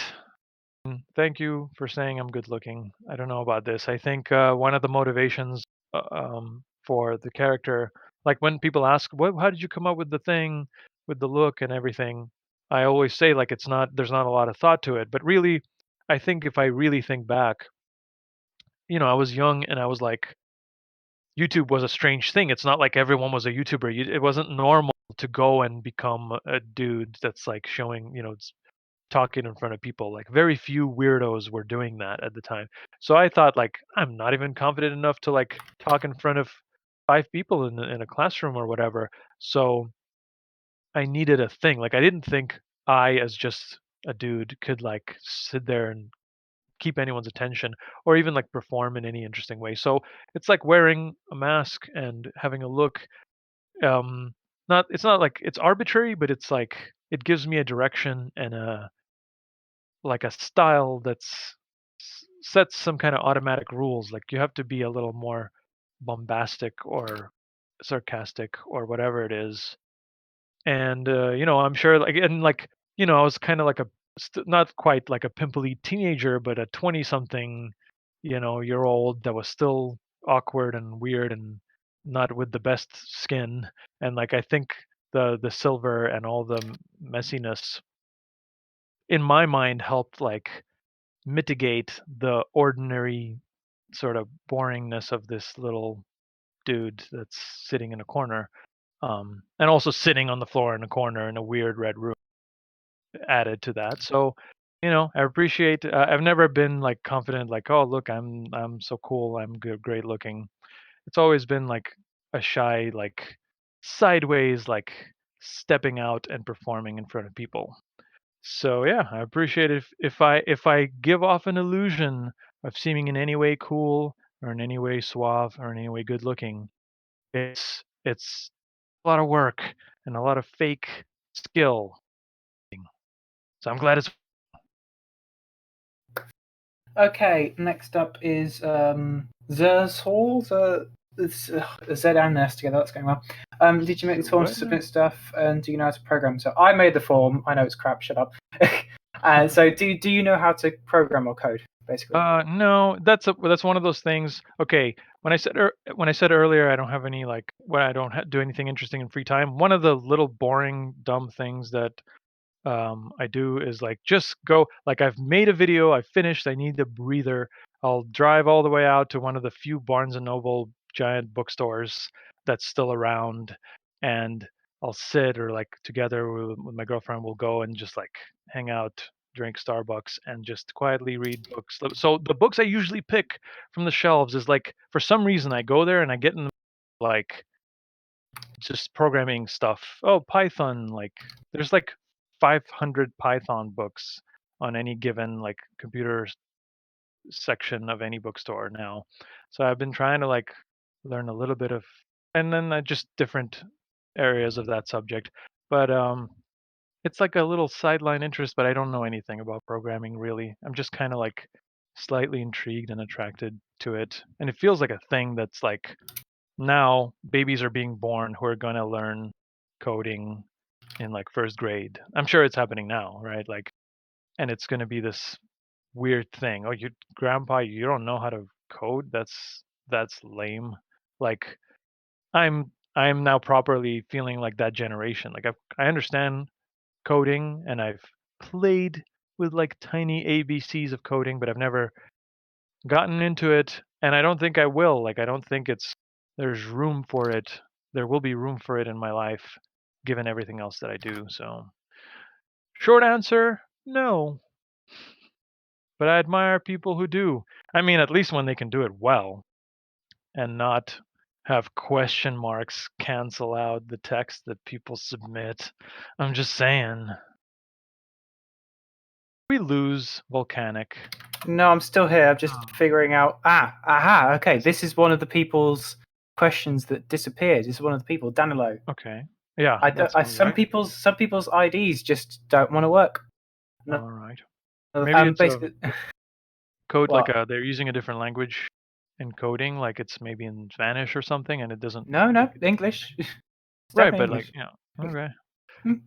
Thank you for saying I'm good looking. I don't know about this. I think one of the motivations for the character, like when people ask, how did you come up with the thing, with the look and everything? I always say like there's not a lot of thought to it. But really, I think if I really think back, I was young and I was like, YouTube was a strange thing. It's not like everyone was a YouTuber. It wasn't normal to go and become a dude that's like showing, talking in front of people. Like very few weirdos were doing that at the time. So I thought like I'm not even confident enough to like talk in front of 5 people in a classroom or whatever. So I needed a thing. Like I didn't think I as just a dude could like sit there and keep anyone's attention or even like perform in any interesting way. So it's like wearing a mask and having a look. Not it's not like it's arbitrary, but it's like it gives me a direction and a style that's sets some kind of automatic rules. Like you have to be a little more bombastic or sarcastic or whatever it is. And I'm sure I was kind of like not quite like a pimply teenager, but a 20 something year old that was still awkward and weird and not with the best skin. And like I think the silver and all the messiness in my mind helped like mitigate the ordinary sort of boringness of this little dude that's sitting in a corner, and also sitting on the floor in a corner in a weird red room added to that. So I appreciate. I've never been like confident, like, oh look, I'm so cool, I'm good, great looking. It's always been like a shy, like sideways, like stepping out and performing in front of people. So yeah, I appreciate it if I give off an illusion of seeming in any way cool or in any way suave or in any way good looking. It's a lot of work and a lot of fake skill. So I'm glad it's Okay, next up is Zerzhall. It's Z and S together. That's going well. Did you make the form to submit stuff, and do you know how to program? So I made the form. I know it's crap. Shut up. So do you know how to program or code, basically? No, that's one of those things. Okay, when I said earlier I don't have any when I don't do anything interesting in free time. One of the little boring dumb things that I do is like just go, like I've made a video, I've finished, I need a breather. I'll drive all the way out to one of the few Barnes and Noble giant bookstores that's still around, and I'll sit, or like together with my girlfriend, we'll go and just like hang out, drink Starbucks, and just quietly read books. So the books I usually pick from the shelves is like, for some reason I go there and I get in like just programming stuff. Oh, Python, like there's like 500 Python books on any given like computer section of any bookstore now. So I've been trying to like learn a little bit of, and then just different areas of that subject. But it's like a little sideline interest, but I don't know anything about programming really. I'm just kind of like slightly intrigued and attracted to it. And it feels like a thing that's like, now babies are being born who are going to learn coding in like first grade. I'm sure it's happening now, right? Like, and it's going to be this weird thing. Oh, grandpa, you don't know how to code? That's lame. Like, I'm now properly feeling like that generation. Like I understand coding, and I've played with like tiny ABCs of coding, but I've never gotten into it, and I don't think I will. Like I don't think there's room for it. There will be room for it in my life given everything else that I do. So short answer, no. But I admire people who do. I mean, at least when they can do it well and not have question marks cancel out the text that people submit. I'm just saying. We lose Volcanic. No, I'm still here. I'm just figuring out. Okay. This is one of the people's questions that disappeared. This is one of the people, Danilo. Okay. Yeah. Some people's IDs just don't want to work. No. All right. Maybe it's basically code what? Like they're using a different language in coding, like it's maybe in Spanish or something, and it doesn't. No, English. Right, but English. Like okay.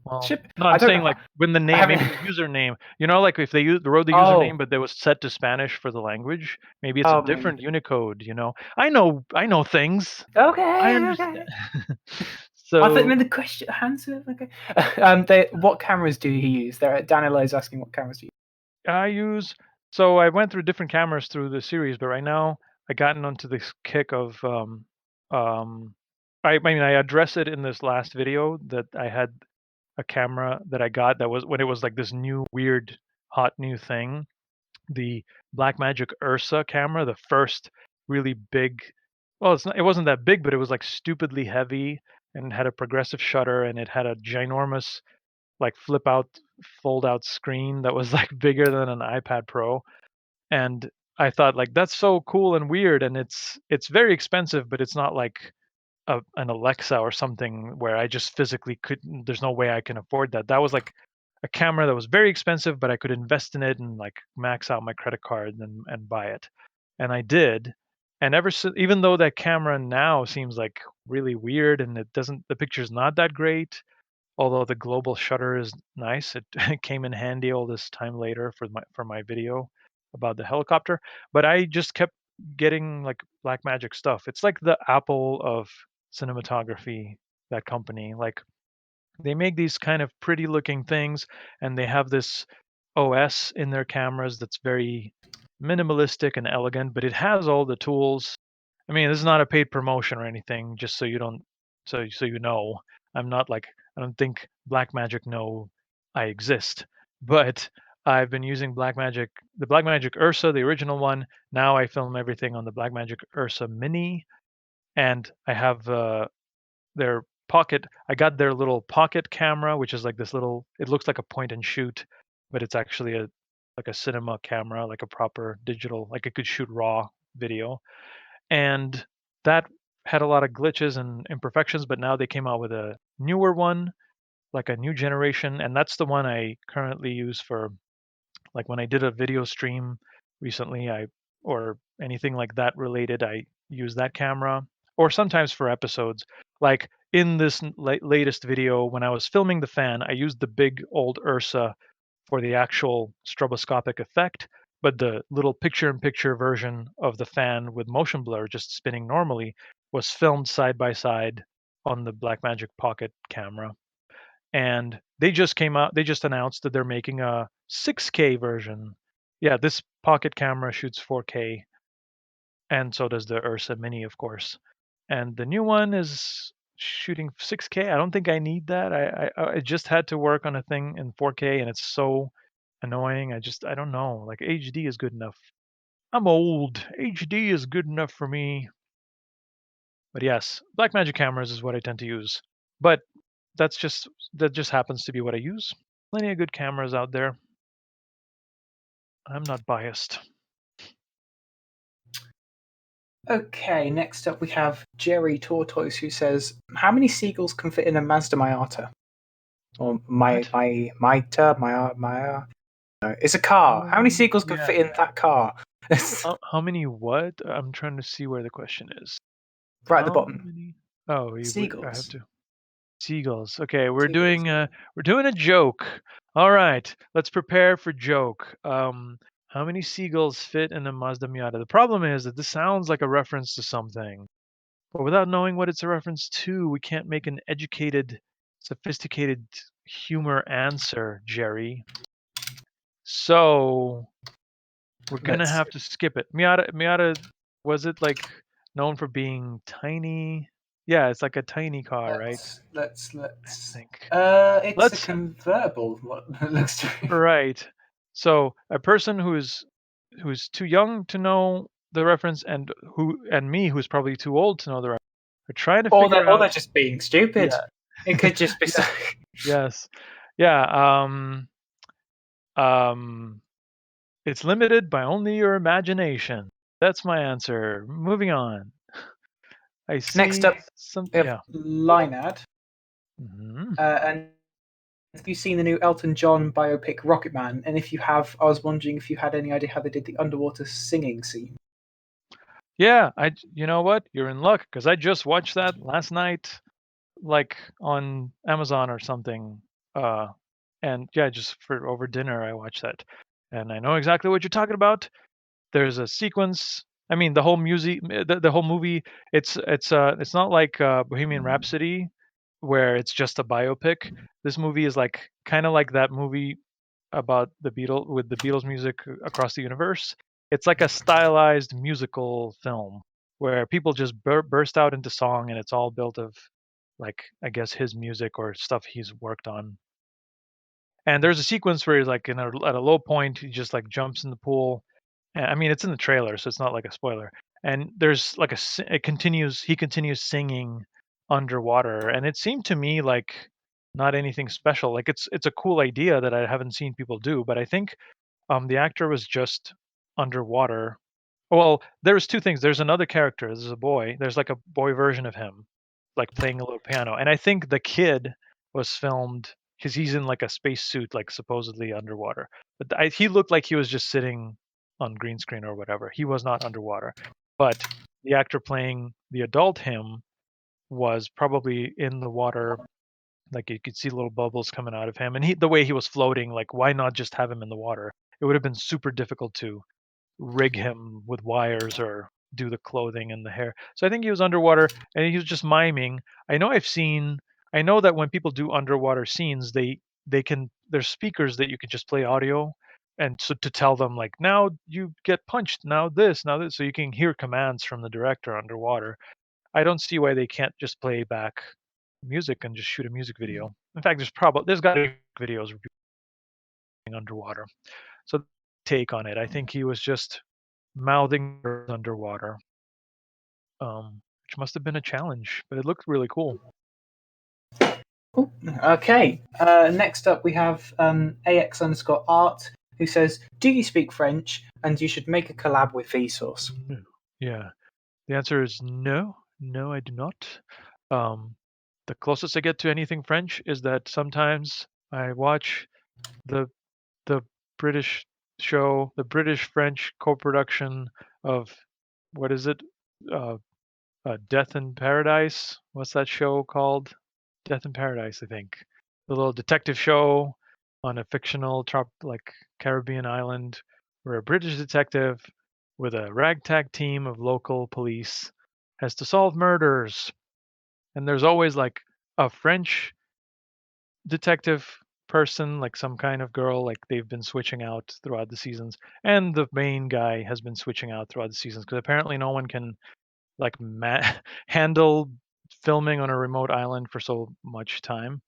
Well, no, I'm saying like when the name, maybe the username, like if they wrote the username, but they was set to Spanish for the language, maybe it's a different Unicode. I know things. Okay, I understand. Okay. So I think the question answer. Okay. What cameras do you use? Danilo's asking what cameras do you use? So I went through different cameras through the series, but right now I gotten onto this kick of I mean I addressed it in this last video that I had a camera that I got that was when it was like this new weird hot new thing, the Blackmagic Ursa camera, the first really big. Well, it wasn't that big, but it was like stupidly heavy and had a progressive shutter, and it had a ginormous like flip out fold out screen that was like bigger than an iPad Pro. And I thought like that's so cool and weird, and it's very expensive, but it's not like an Alexa or something where I just physically couldn't. There's no way I can afford that. That was like a camera that was very expensive, but I could invest in it and like max out my credit card and buy it, and I did. And ever since, even though that camera now seems like really weird and the picture's not that great, although the global shutter is nice. It, it came in handy all this time later for my video about the helicopter. But I just kept getting like Blackmagic stuff. It's like the Apple of cinematography, that company. Like they make these kind of pretty looking things, and they have this OS in their cameras that's very minimalistic and elegant, but it has all the tools. I mean, this is not a paid promotion or anything, just so you don't, so you know. I'm not like, I don't think Blackmagic know I exist, but I've been using Blackmagic, the Blackmagic Ursa, the original one. Now I film everything on the Blackmagic Ursa Mini, and I have their pocket. I got their little pocket camera, which is like this little. It looks like a point and shoot, but it's actually a like a cinema camera, like a proper digital. Like it could shoot raw video, and that had a lot of glitches and imperfections. But now they came out with a newer one, like a new generation, and that's the one I currently use for like when I did a video stream recently, or anything like that related, I use that camera. Or sometimes for episodes, like in this latest video when I was filming the fan, I used the big old Ursa for the actual stroboscopic effect, but the little picture-in-picture version of the fan with motion blur just spinning normally was filmed side by side on the Blackmagic Pocket camera. And they just announced that they're making a 6K version. Yeah, this pocket camera shoots 4K, and so does the Ursa Mini, of course. And the new one is shooting 6K. I don't think I need that. I just had to work on a thing in 4K, and it's so annoying. I don't know. Like HD is good enough. I'm old. HD is good enough for me. But yes, Blackmagic cameras is what I tend to use. But that just happens to be what I use. Plenty of good cameras out there. I'm not biased. Okay, next up we have Jerry Tortoise, who says, "How many seagulls can fit in a Mazda Miata?" Or Miata. No, it's a car. How many seagulls can Yeah. fit in that car? How many what? I'm trying to see where the question is. Right at the How bottom. many? Oh, I have Seagulls. to. Seagulls. Okay, Seagulls. we're doing a joke. All right, let's prepare for joke. How many seagulls fit in a Mazda Miata? The problem is that this sounds like a reference to something, but without knowing what it's a reference to, we can't make an educated, sophisticated humor answer, Jerry. So we're gonna Let's have to skip it. Miata, was it like known for being tiny? Yeah, it's like a tiny car, right? let's I think. it's a Let's convertible. What it looks to be. Right. So a person who's too young to know the reference, and me who's probably too old to know the reference, are trying to figure Or out. they're just being stupid. Yeah. It could just be. Yeah. Yes. Yeah. Um. It's limited by only your imagination. That's my answer. Moving on. I Next see up, some. we have Yeah. Linad. Hmm. And have you seen the new Elton John biopic Rocketman? And if you have, I was wondering if you had any idea how they did the underwater singing scene. Yeah. You know what? You're in luck because I just watched that last night, like on Amazon or something. And yeah, just for over dinner, I watched that, and I know exactly what you're talking about. There's a sequence. I mean, the whole music, the whole movie. It's not like Bohemian Rhapsody, where it's just a biopic. This movie is like kind of like that movie about the Beatles with the Beatles music across the universe. It's like a stylized musical film where people just burst out into song, and it's all built of like I guess his music or stuff he's worked on. And there's a sequence where he's like at a low point, he just like jumps in the pool. I mean, it's in the trailer, so it's not like a spoiler. And there's like he continues singing underwater, and it seemed to me like not anything special. Like it's a cool idea that I haven't seen people do, but I think the actor was just underwater. Well, there's two things. There's another character. There's a boy. There's like a boy version of him, like playing a little piano. And I think the kid was filmed because he's in like a space suit, like supposedly underwater. But he looked like he was just sitting on green screen or whatever. He was not underwater. But the actor playing the adult him was probably in the water. Like you could see little bubbles coming out of him, and the way he was floating, like why not just have him in the water? It would have been super difficult to rig him with wires or do the clothing and the hair. So I think he was underwater and he was just miming. I know that when people do underwater scenes, there's speakers that you can just play audio and so to tell them like now you get punched, now this, so you can hear commands from the director underwater. I don't see why they can't just play back music and just shoot a music video. In fact, there's got to be videos of people being underwater. So take on it. I think he was just mouthing words underwater, which must have been a challenge, but it looked really cool. Cool. Okay. Next up, we have AX_art, who says, "Do you speak French? And you should make a collab with Vsauce." Yeah. The answer is no. No, I do not. The closest I get to anything French is that sometimes I watch the the British show, the British French co-production of what is it? Uh, Death in Paradise. What's that show called? Death in Paradise, I think. The little detective show on a fictional like Caribbean island where a British detective with a ragtag team of local police has to solve murders. And there's always like a French detective person, like some kind of girl, like they've been switching out throughout the seasons, and the main guy has been switching out throughout the seasons because apparently no one can like handle filming on a remote island for so much time.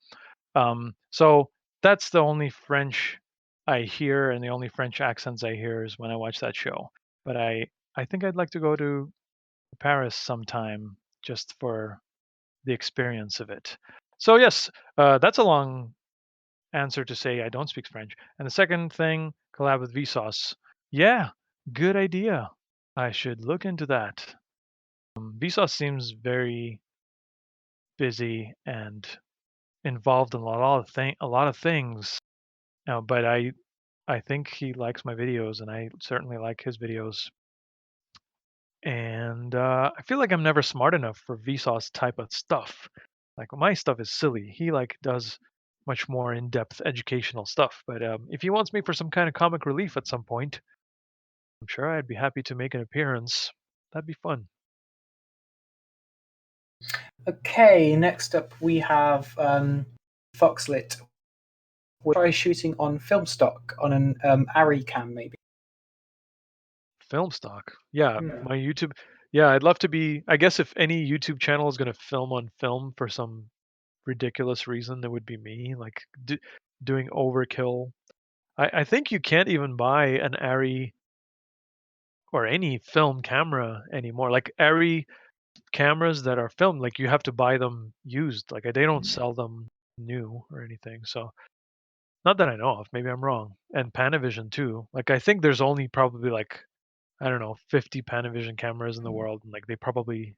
So that's the only French I hear, and the only French accents I hear is when I watch that show. But I think I'd like to go to Paris sometime just for the experience of it. So yes, that's a long answer to say I don't speak French. And the second thing, collab with Vsauce. Yeah, good idea. I should look into that. Vsauce seems very busy and involved in a lot of things. But I think he likes my videos, and I certainly like his videos. And I feel like I'm never smart enough for Vsauce type of stuff. Like my stuff is silly. He like does much more in-depth educational stuff. But if he wants me for some kind of comic relief at some point, I'm sure I'd be happy to make an appearance. That'd be fun. Okay, next up we have Foxlit. We'll try shooting on film stock on an Arri cam, maybe. Film stock. Yeah, Yeah. my YouTube. Yeah, I'd love to be. I guess if any YouTube channel is going to film on film for some ridiculous reason, that would be me. Like doing overkill. I think you can't even buy an Arri or any film camera anymore. Like Arri cameras that are filmed, like you have to buy them used. Like they don't sell them new or anything. So not that I know of. Maybe I'm wrong. And Panavision too. Like I think there's only probably like I don't know 50 Panavision cameras in the world, and like they probably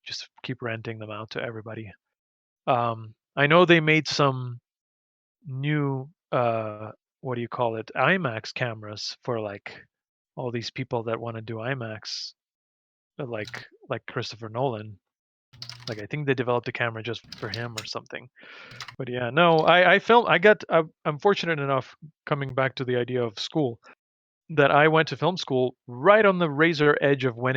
just keep renting them out to everybody. I know they made some new what do you call it IMAX cameras for like all these people that want to do IMAX like Christopher Nolan. Like I think they developed a camera just for him or something. But yeah, no, I'm fortunate enough coming back to the idea of school that I went to film school right on the razor edge of when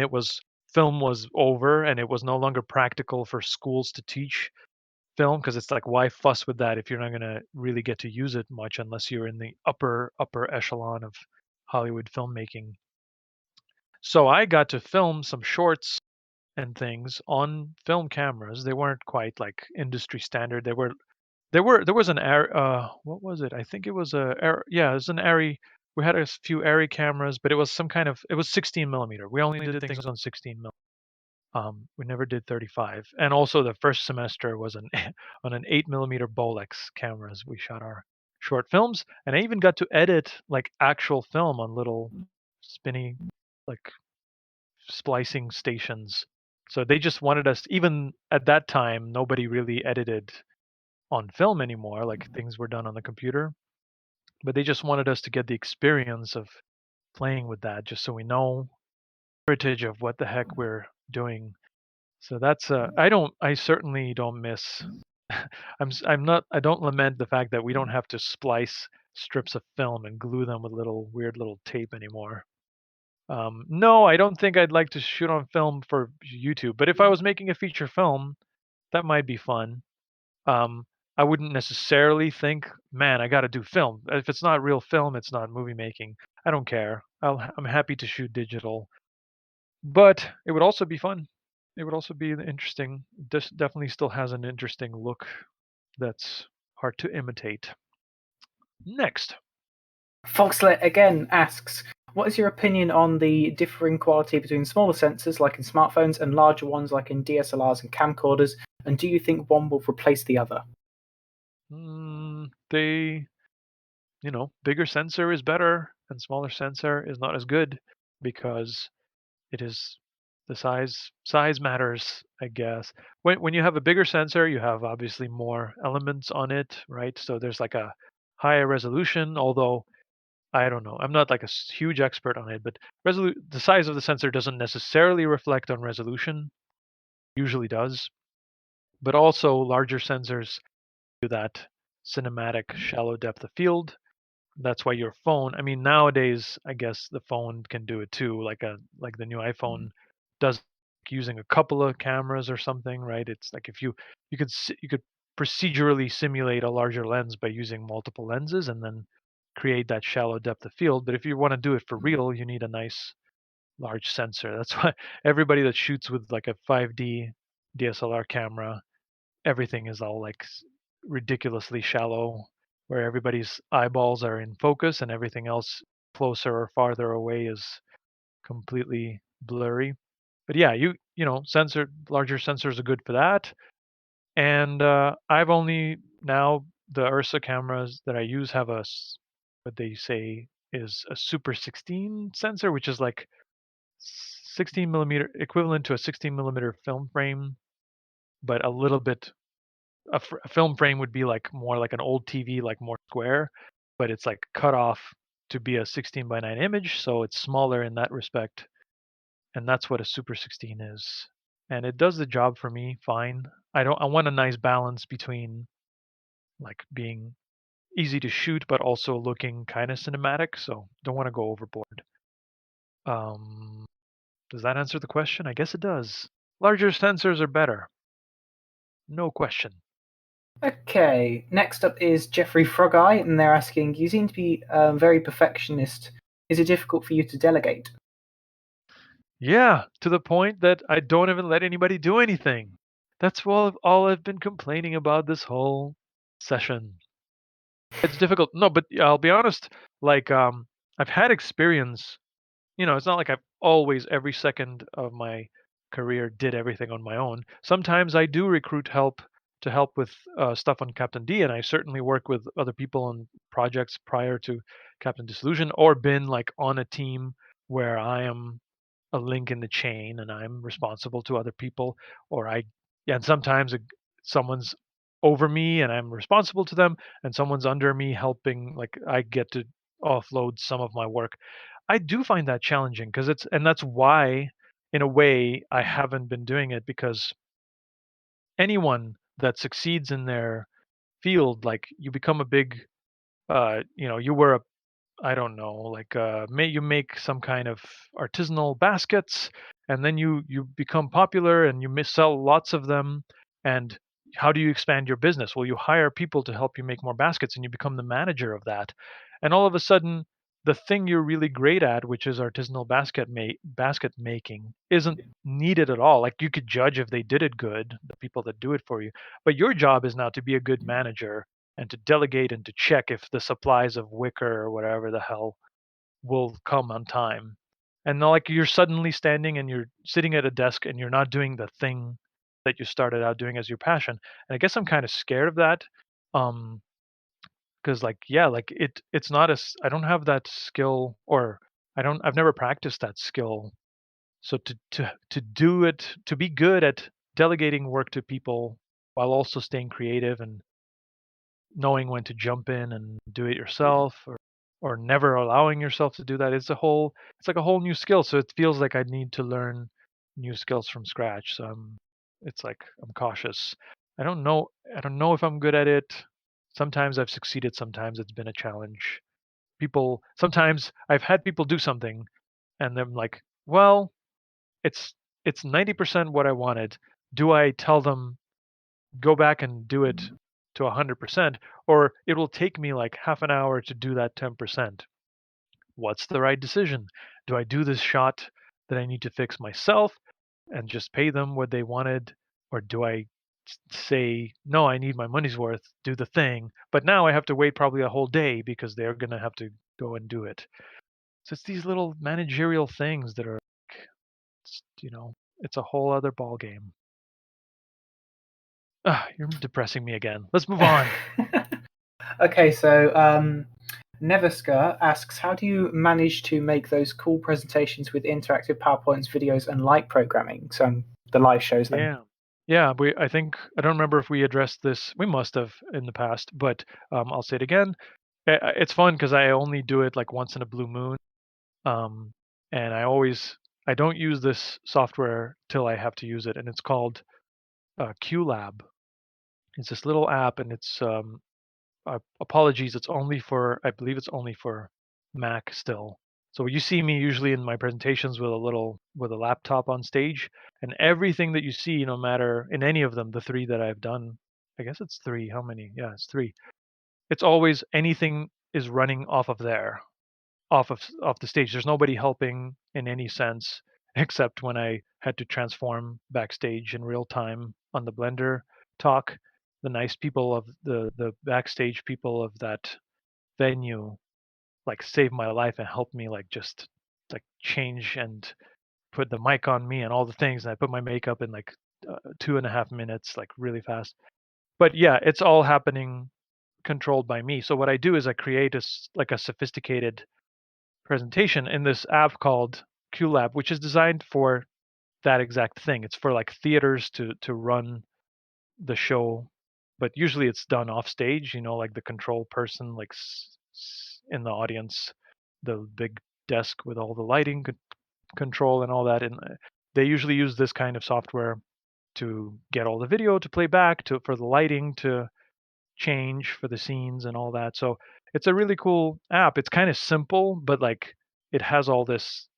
film was over and it was no longer practical for schools to teach film because it's like why fuss with that if you're not going to really get to use it much unless you're in the upper echelon of Hollywood filmmaking. So I got to film some shorts and things on film cameras. They weren't quite like industry standard. There was an what was it? I think it was yeah, it was an Arri. We had a few Arri cameras, but it was 16 millimeter. We only did things on 16 millimeter. We never did 35. And also the first semester was on an 8 millimeter Bolex cameras. We shot our short films, and I even got to edit like actual film on little spinny like splicing stations So they just wanted us, even at that time, nobody really edited on film anymore, like things were done on the computer. But they just wanted us to get the experience of playing with that, just so we know heritage of what the heck we're doing. So that's I certainly don't miss. I don't lament the fact that we don't have to splice strips of film and glue them with weird little tape anymore. No, I don't think I'd like to shoot on film for YouTube. But if I was making a feature film, that might be fun. Um, I wouldn't necessarily think, man, I got to do film. If it's not real film, it's not movie making. I don't care. I'm happy to shoot digital, but it would also be fun. It would also be interesting. This definitely still has an interesting look that's hard to imitate. Next. Foxlet again asks, what is your opinion on the differing quality between smaller sensors like in smartphones and larger ones like in DSLRs and camcorders, and do you think one will replace the other? Bigger sensor is better and smaller sensor is not as good because it is the size matters, I guess. When you have a bigger sensor, you have obviously more elements on it, right? So there's like a higher resolution, although I don't know. I'm not like a huge expert on it, but the size of the sensor doesn't necessarily reflect on resolution. Usually does. But also larger sensors do that cinematic shallow depth of field. That's why your phone, I mean, nowadays I guess the phone can do it too, like the new iPhone does, using a couple of cameras or something, right? It's like if you could procedurally simulate a larger lens by using multiple lenses and then create that shallow depth of field. But if you want to do it for real, you need a nice large sensor. That's why everybody that shoots with like a 5D DSLR camera, everything is all like ridiculously shallow, where everybody's eyeballs are in focus and everything else closer or farther away is completely blurry. But yeah, larger sensors are good for that. And I've only now the Ursa cameras that I use have what they say is a Super 16 sensor, which is like 16 millimeter, equivalent to a 16 millimeter film frame, but a little bit. A film frame would be like more like an old TV, like more square, but it's like cut off to be a 16 by 9 image, so it's smaller in that respect. And that's what a Super 16 is. And it does the job for me fine. I want a nice balance between like being easy to shoot but also looking kind of cinematic, so don't want to go overboard. Um, does that answer the question? I guess it does. Larger sensors are better. No question. Okay, next up is Jeffrey Frogeye, and they're asking, you seem to be very perfectionist. Is it difficult for you to delegate? Yeah, to the point that I don't even let anybody do anything. That's all I've been complaining about this whole session. It's difficult. No, but I'll be honest, like I've had experience. It's not like I've always every second of my career did everything on my own. Sometimes I do recruit help to help with stuff on Captain D, and I certainly work with other people on projects prior to Captain Disillusion, or been like on a team where I am a link in the chain and I'm responsible to other people, or yeah, and sometimes someone's over me and I'm responsible to them, and someone's under me helping, like I get to offload some of my work. I do find that challenging and that's why, in a way, I haven't been doing it, because anyone that succeeds in their field, like you become a big, you were a I don't know, like you make some kind of artisanal baskets, and then you become popular and sell lots of them. And how do you expand your business? Well, you hire people to help you make more baskets, and you become the manager of that. And all of a sudden, the thing you're really great at, which is artisanal basket making, isn't needed at all. Like you could judge if they did it good, the people that do it for you. But your job is now to be a good manager and to delegate and to check if the supplies of wicker or whatever the hell will come on time. And not like you're suddenly standing and you're sitting at a desk and you're not doing the thing that you started out doing as your passion. And I guess I'm kind of scared of that. Because like, yeah, like it's not I don't have that skill, or I've never practiced that skill So to do it, to be good at delegating work to people while also staying creative and knowing when to jump in and do it yourself, or never allowing yourself to do that, it's like a whole new skill. So it feels like I need to learn new skills from scratch. So it's like I'm cautious. I don't know if I'm good at it. Sometimes I've succeeded, sometimes it's been a challenge. Sometimes I've had people do something and I'm like, well, it's 90% what I wanted. Do I tell them go back and do it to 100%, or it will take me like half an hour to do that 10%? What's the right decision? Do I do this shot that I need to fix myself and just pay them what they wanted, or do I say no, I need my money's worth, do the thing, but now I have to wait probably a whole day because they're going to have to go and do it. So it's these little managerial things that are it's a whole other ball game. You're depressing me again. Let's move on. Okay, so Neverska asks, how do you manage to make those cool presentations with interactive PowerPoints, videos, and light programming? So the live shows then. Yeah. I think I don't remember if we addressed this. We must have in the past, but I'll say it again. It's fun because I only do it like once in a blue moon, and I don't use this software till I have to use it, and it's called QLab. It's this little app, and it's apologies, I believe it's only for Mac still. So you see me usually in my presentations with a laptop on stage, and everything that you see, no matter in any of them, the three that I've done, I guess it's three. How many? Yeah, it's three. It's always anything is running off of there, off the stage. There's nobody helping in any sense, except when I had to transform backstage in real time on the Blender talk. The nice people of the backstage people of that venue like saved my life and helped me like just like change and put the mic on me and all the things. And I put my makeup in like 2.5 minutes, like really fast. But yeah, it's all happening controlled by me. So what I do is I create like a sophisticated presentation in this app called QLab, which is designed for that exact thing. It's for like theaters to run the show, but usually it's done off stage. Like the control person, like in the audience, the big desk with all the lighting control and all that, and they usually use this kind of software to get all the video to play back, for the lighting to change for the scenes and all that. So it's a really cool app. It's kind of simple, but like it has all this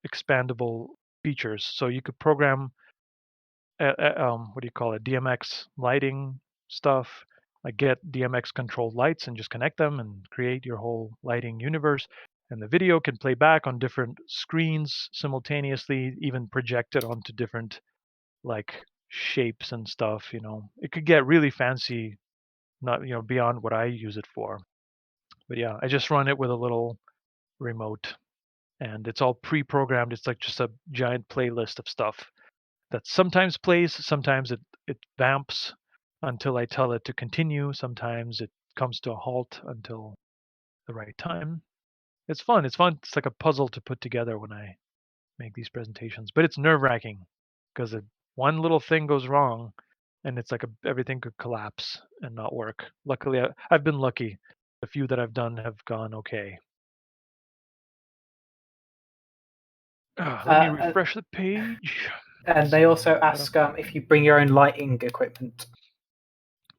expandable features. So you could program what do you call it, DMX lighting stuff, like get DMX controlled lights and just connect them and create your whole lighting universe. And the video can play back on different screens simultaneously, even project it onto different like shapes and stuff. It could get really fancy, not beyond what I use it for. But yeah, I just run it with a little remote, and it's all pre-programmed. It's like just a giant playlist of stuff that sometimes plays, sometimes it vamps until I tell it to continue. Sometimes it comes to a halt until the right time. It's fun. It's fun. It's like a puzzle to put together when I make these presentations. But it's nerve-wracking because one little thing goes wrong, and it's like everything could collapse and not work. Luckily, I've been lucky. The few that I've done have gone okay. Let me refresh the page. And they also ask if you bring your own lighting equipment.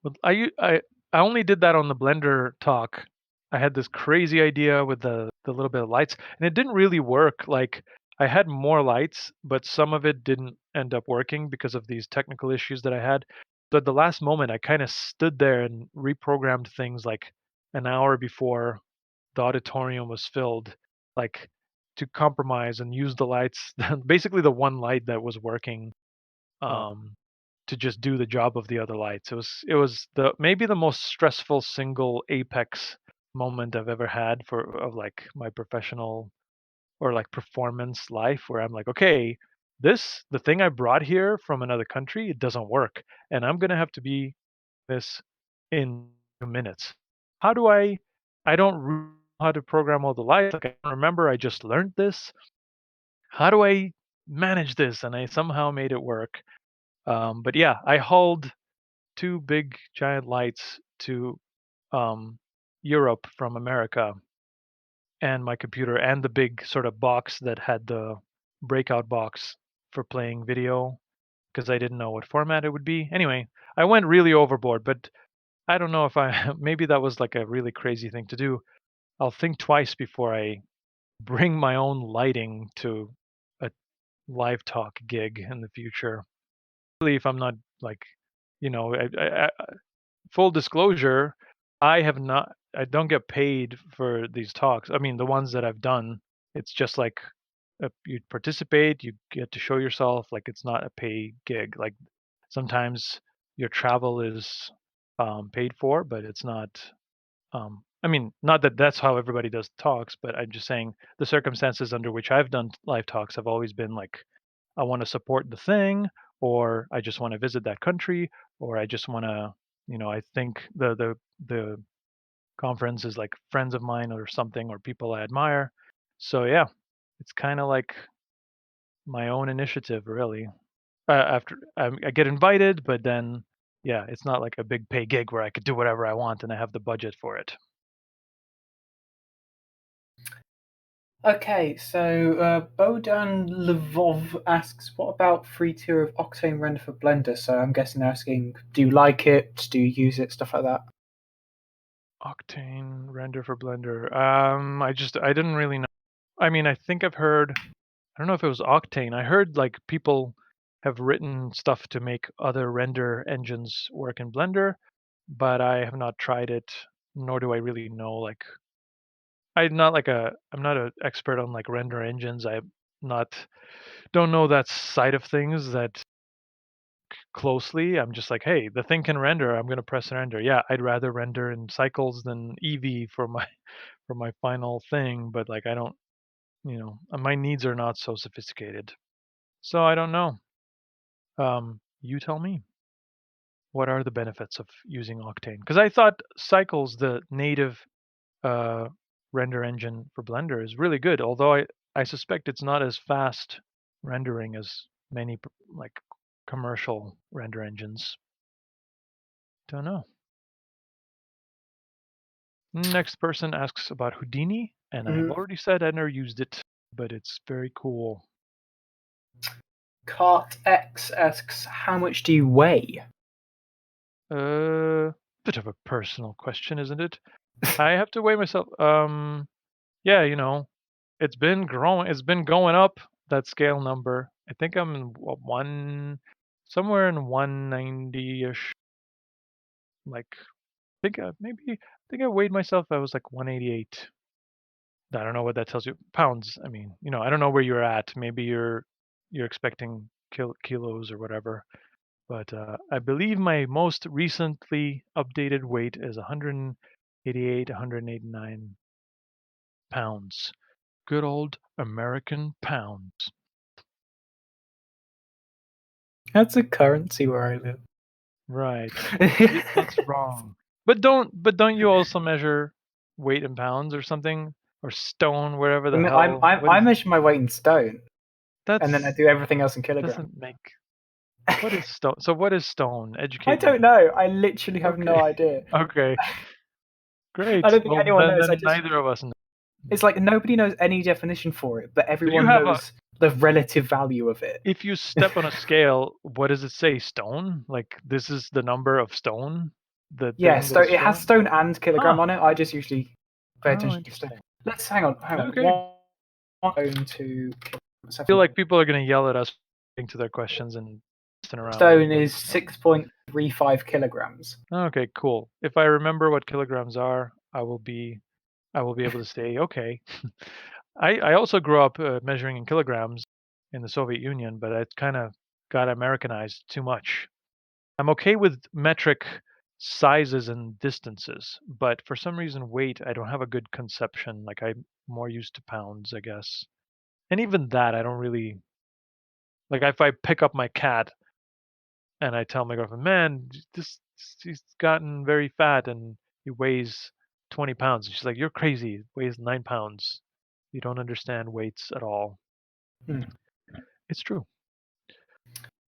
Well, I only did that on the Blender talk. I had this crazy idea with the little bit of lights, and it didn't really work. Like I had more lights, but some of it didn't end up working because of these technical issues that I had. But at the last moment, I kind of stood there and reprogrammed things like an hour before the auditorium was filled, like to compromise and use the lights, basically the one light that was working. To just do the job of the other lights. It was maybe the most stressful single apex moment I've ever had of like my professional or like performance life, where I'm like, okay, the thing I brought here from another country, it doesn't work, and I'm gonna have to be this in 2 minutes. How do I don't really know how to program all the lights. Like I don't remember. I just learned this. How do I manage this, and I somehow made it work. But yeah, I hauled 2 big giant lights to Europe from America, and my computer, and the big sort of box that had the breakout box for playing video, because I didn't know what format it would be. Anyway, I went really overboard, but I don't know if I maybe that was like a really crazy thing to do. I'll think twice before I bring my own lighting to a live talk gig in the future. Really, if I'm not like, full disclosure, I don't get paid for these talks. I mean, the ones that I've done, it's just like you participate, you get to show yourself. Like, it's not a pay gig. Like, sometimes your travel is paid for, but it's not. I mean, not that that's how everybody does talks, but I'm just saying the circumstances under which I've done live talks have always been like, I want to support the thing, or I just want to visit that country, or I just want to, I think the conference is like friends of mine or something, or people I admire. So yeah, it's kind of like my own initiative, really. After I get invited, but then yeah, it's not like a big pay gig where I could do whatever I want and I have the budget for it. Okay, so Bodan Lvov asks, what about free tier of Octane render for Blender? So I'm guessing asking, do you like it? Do you use it? Stuff like that. Octane render for Blender. I didn't really know. I mean, I think I've heard. I don't know if it was Octane. I heard like people have written stuff to make other render engines work in Blender, but I have not tried it, nor do I really know. Like, I'm not an expert on like render engines. Not don't know that side of things that closely. I'm just like, hey, the thing can render. I'm gonna press render. Yeah, I'd rather render in cycles than Eevee for my for my final thing. But like, I don't, my needs are not so sophisticated, so I don't know. You tell me. What are the benefits of using Octane? Because I thought Cycles, the native uh, render engine for Blender, is really good. Although I suspect it's not as fast rendering as many like commercial render engines. Don't know. Next person asks about Houdini, and I have already said I never used it, but it's very cool. Cart X asks, how much do you weigh? Bit of a personal question, isn't it? I have to weigh myself. Yeah, it's been growing. It's been going up, that scale number. I think I'm in somewhere in 190ish. Like, I think I weighed myself. I was like 188. I don't know what that tells you. Pounds. I mean, I don't know where you're at. Maybe you're expecting kilos or whatever. But I believe my most recently updated weight is 188, 189 pounds. Good old American pounds. That's a currency where I live. Right. That's wrong. But don't you also measure weight in pounds or something, or stone, wherever the hell? I measure my weight in stone, and then I That's do everything else in kilograms. doesn't make. What is stone? So what is stone? Educate I me. don't know. I literally have no Okay. idea. Okay. Great. I don't think Well, anyone knows. then neither of us know. It's like nobody knows any definition for it, but you everyone have knows the relative value of it. If you step on a scale, what does it say? Stone? Like, this is the number of stone? The Yeah, thing that is it has stone and kilogram Huh. on it. I just usually pay Oh, attention to stone. interesting. Let's hang on. Okay. Stone to I feel like people are going to yell at us to their questions and messing around. Stone is 6.35 kilograms. Okay, cool. If I remember what kilograms are, I will be able to say okay. I also grew up measuring in kilograms in the Soviet Union, but it kind of got Americanized too much. I'm okay with metric sizes and distances, but for some reason weight, I don't have a good conception. Like, I'm more used to pounds, I guess. And even that, I don't really like. If I pick up my cat and I tell my girlfriend, "Man, he's gotten very fat and he weighs 20 pounds," and she's like, "You're crazy. He weighs 9 pounds. You don't understand weights at all." It's true.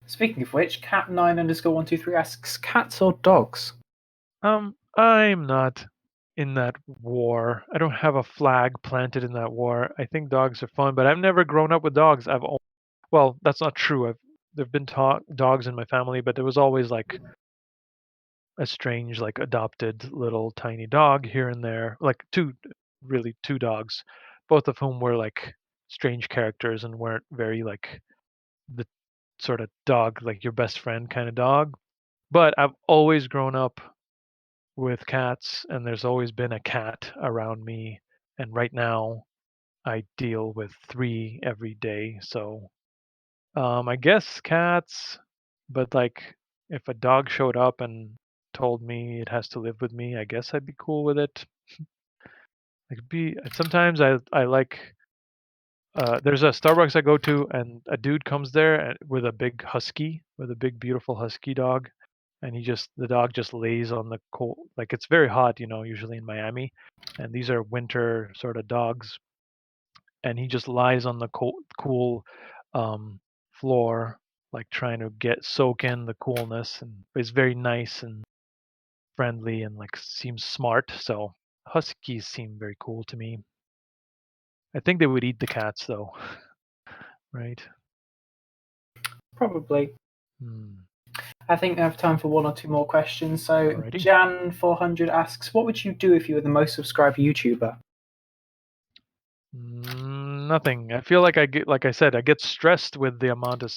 Speaking of which, cat9_123 asks, cats or dogs? I'm not in that war. I don't have a flag planted in that war. I think dogs are fun, but I've never grown up with dogs. Well, that's not true. There've been dogs in my family, but there was always like a strange, like adopted little tiny dog here and there, like two dogs, both of whom were like strange characters and weren't very like the sort of dog, like your best friend kind of dog. But I've always grown up with cats, and there's always been a cat around me. And right now, I deal with 3 every day. So I guess cats, but like if a dog showed up and told me it has to live with me, I guess I'd be cool with it. Sometimes I like there's a Starbucks I go to, and a dude comes there with a big beautiful husky dog, and the dog just lays on the cold, like it's very hot, usually in Miami, and these are winter sort of dogs, and he just lies on the cool floor, like trying to soak in the coolness, and is very nice and friendly and like seems smart. So huskies seem very cool to me. I think they would eat the cats though, right? Probably. Hmm. I think we have time for 1 or 2 more questions. So Alrighty. Jan400 asks, what would you do if you were the most subscribed YouTuber? Nothing. I feel like like I said, I get stressed with the amount of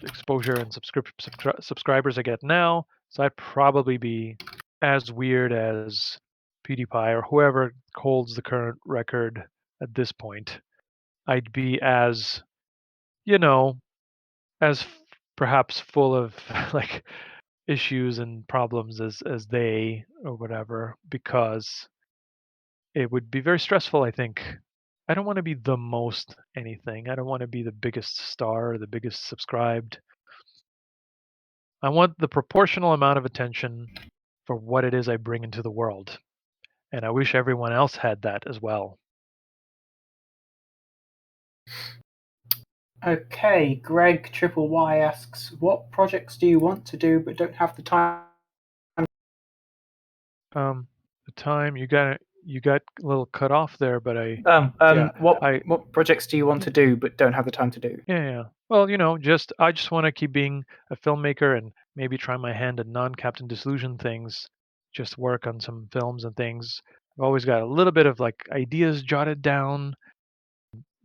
exposure and subscribers I get now. So I'd probably be as weird as PewDiePie or whoever holds the current record at this point. I'd be as, as perhaps full of like issues and problems as they or whatever, because it would be very stressful, I think. I don't want to be the most anything. I don't want to be the biggest star or the biggest subscribed. I want the proportional amount of attention for what it is I bring into the world. And I wish everyone else had that as well. Okay, Greg Triple Y asks, what projects do you want to do but don't have the time? The time you got a little cut off there, but what projects do you want to do but don't have the time to do? Yeah. Well, I just want to keep being a filmmaker and maybe try my hand at non-Captain Disillusion things, just work on some films and things. I've always got a little bit of like ideas jotted down,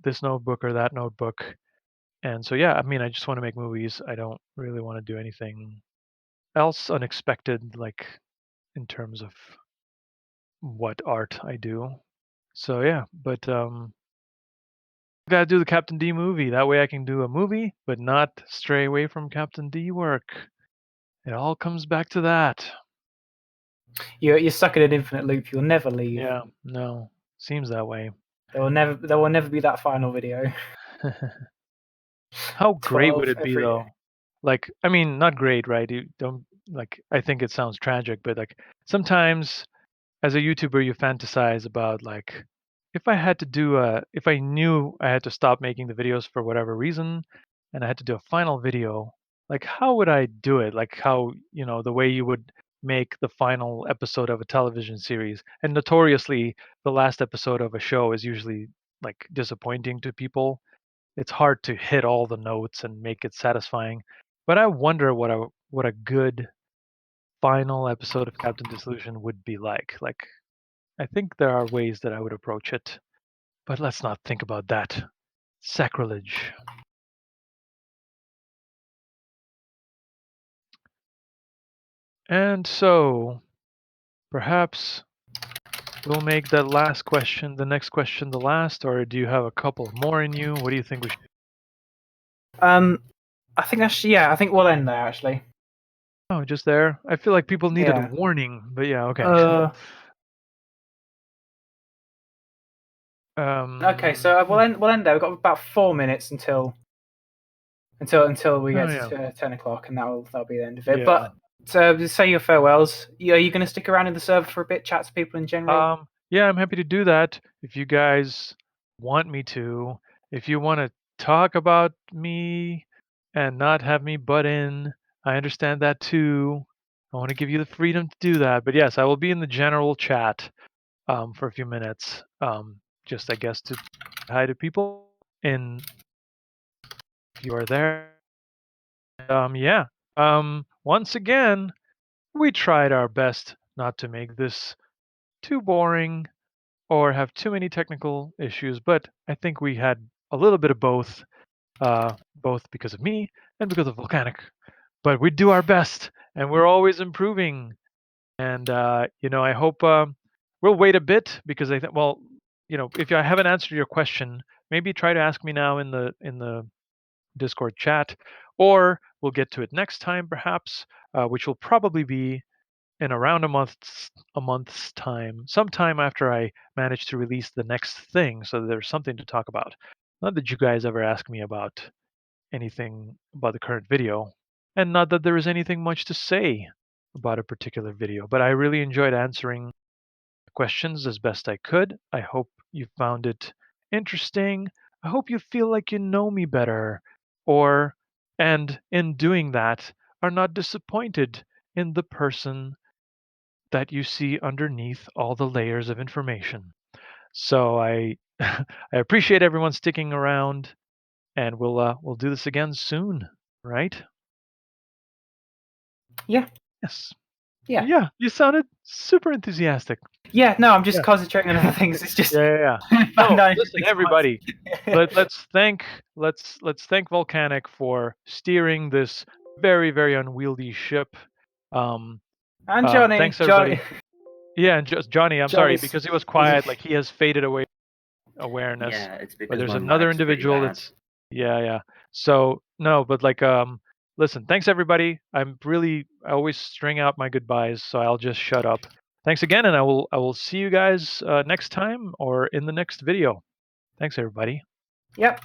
this notebook or that notebook. And so yeah, I just want to make movies. I don't really want to do anything else unexpected, like in terms of what art I do. So yeah, but gotta do the Captain D movie. That way I can do a movie, but not stray away from Captain D work. It all comes back to that. You're stuck in an infinite loop. You'll never leave. Yeah, no, seems that way. There will never be that final video. How great would it be every though? day. Like, not great, right? You don't like. I think it sounds tragic, but like sometimes as a YouTuber, you fantasize about like if I knew I had to stop making the videos for whatever reason, and I had to do a final video, like how would I do it? Like how, the way you would make the final episode of a television series. And notoriously, the last episode of a show is usually like disappointing to people. It's hard to hit all the notes and make it satisfying. But I wonder what a good final episode of Captain Disillusion would be like. Like I think there are ways that I would approach it, but let's not think about that. Sacrilege. And so, perhaps we'll make that last question, the next question, the last, or do you have a couple more in you? What do you think we should? I think I think we'll end there actually. Oh, just there. I feel like people needed a warning, but yeah, okay. Okay, so we'll end there. We've got about 4 minutes until we get to 10 o'clock, and that'll be the end of it. Yeah. But say your farewells. Are you going to stick around in the server for a bit, chat to people in general? Yeah, I'm happy to do that if you guys want me to. If you want to talk about me and not have me butt in. I understand that too. I want to give you the freedom to do that. But yes, I will be in the general chat for a few minutes. Just I guess to hi to people in if you are there. Yeah. Once again, we tried our best not to make this too boring or have too many technical issues, but I think we had a little bit of both because of me and because of Volcanic. But we do our best, and we're always improving. And I hope we'll wait a bit because I think, well, if I haven't answered your question, maybe try to ask me now in the Discord chat, or we'll get to it next time, perhaps, which will probably be in around a month's time, sometime after I manage to release the next thing, so that there's something to talk about. Not that you guys ever ask me about anything about the current video, and not that there is anything much to say about a particular video, but I really enjoyed answering questions as best I could. I hope you found it interesting. I hope you feel like you know me better, and in doing that, are not disappointed in the person that you see underneath all the layers of information. So I I appreciate everyone sticking around, and we'll do this again soon, right? Yeah. Yes. Yeah. Yeah, you sounded super enthusiastic. Yeah, no, I'm just Yeah. concentrating on other things. It's just Yeah. No, listen, everybody. Let's thank Volcanic for steering this very, very unwieldy ship. And Johnny. Thanks everybody. Yeah, and just Johnny, I'm sorry Johnny's- because he was quiet, like he has faded away awareness. Yeah, it's But because there's my another mic's pretty individual bad. that's yeah. So no, but listen, thanks everybody. I always string out my goodbyes, so I'll just shut up. Thanks again, and I will see you guys next time or in the next video. Thanks everybody. Yep.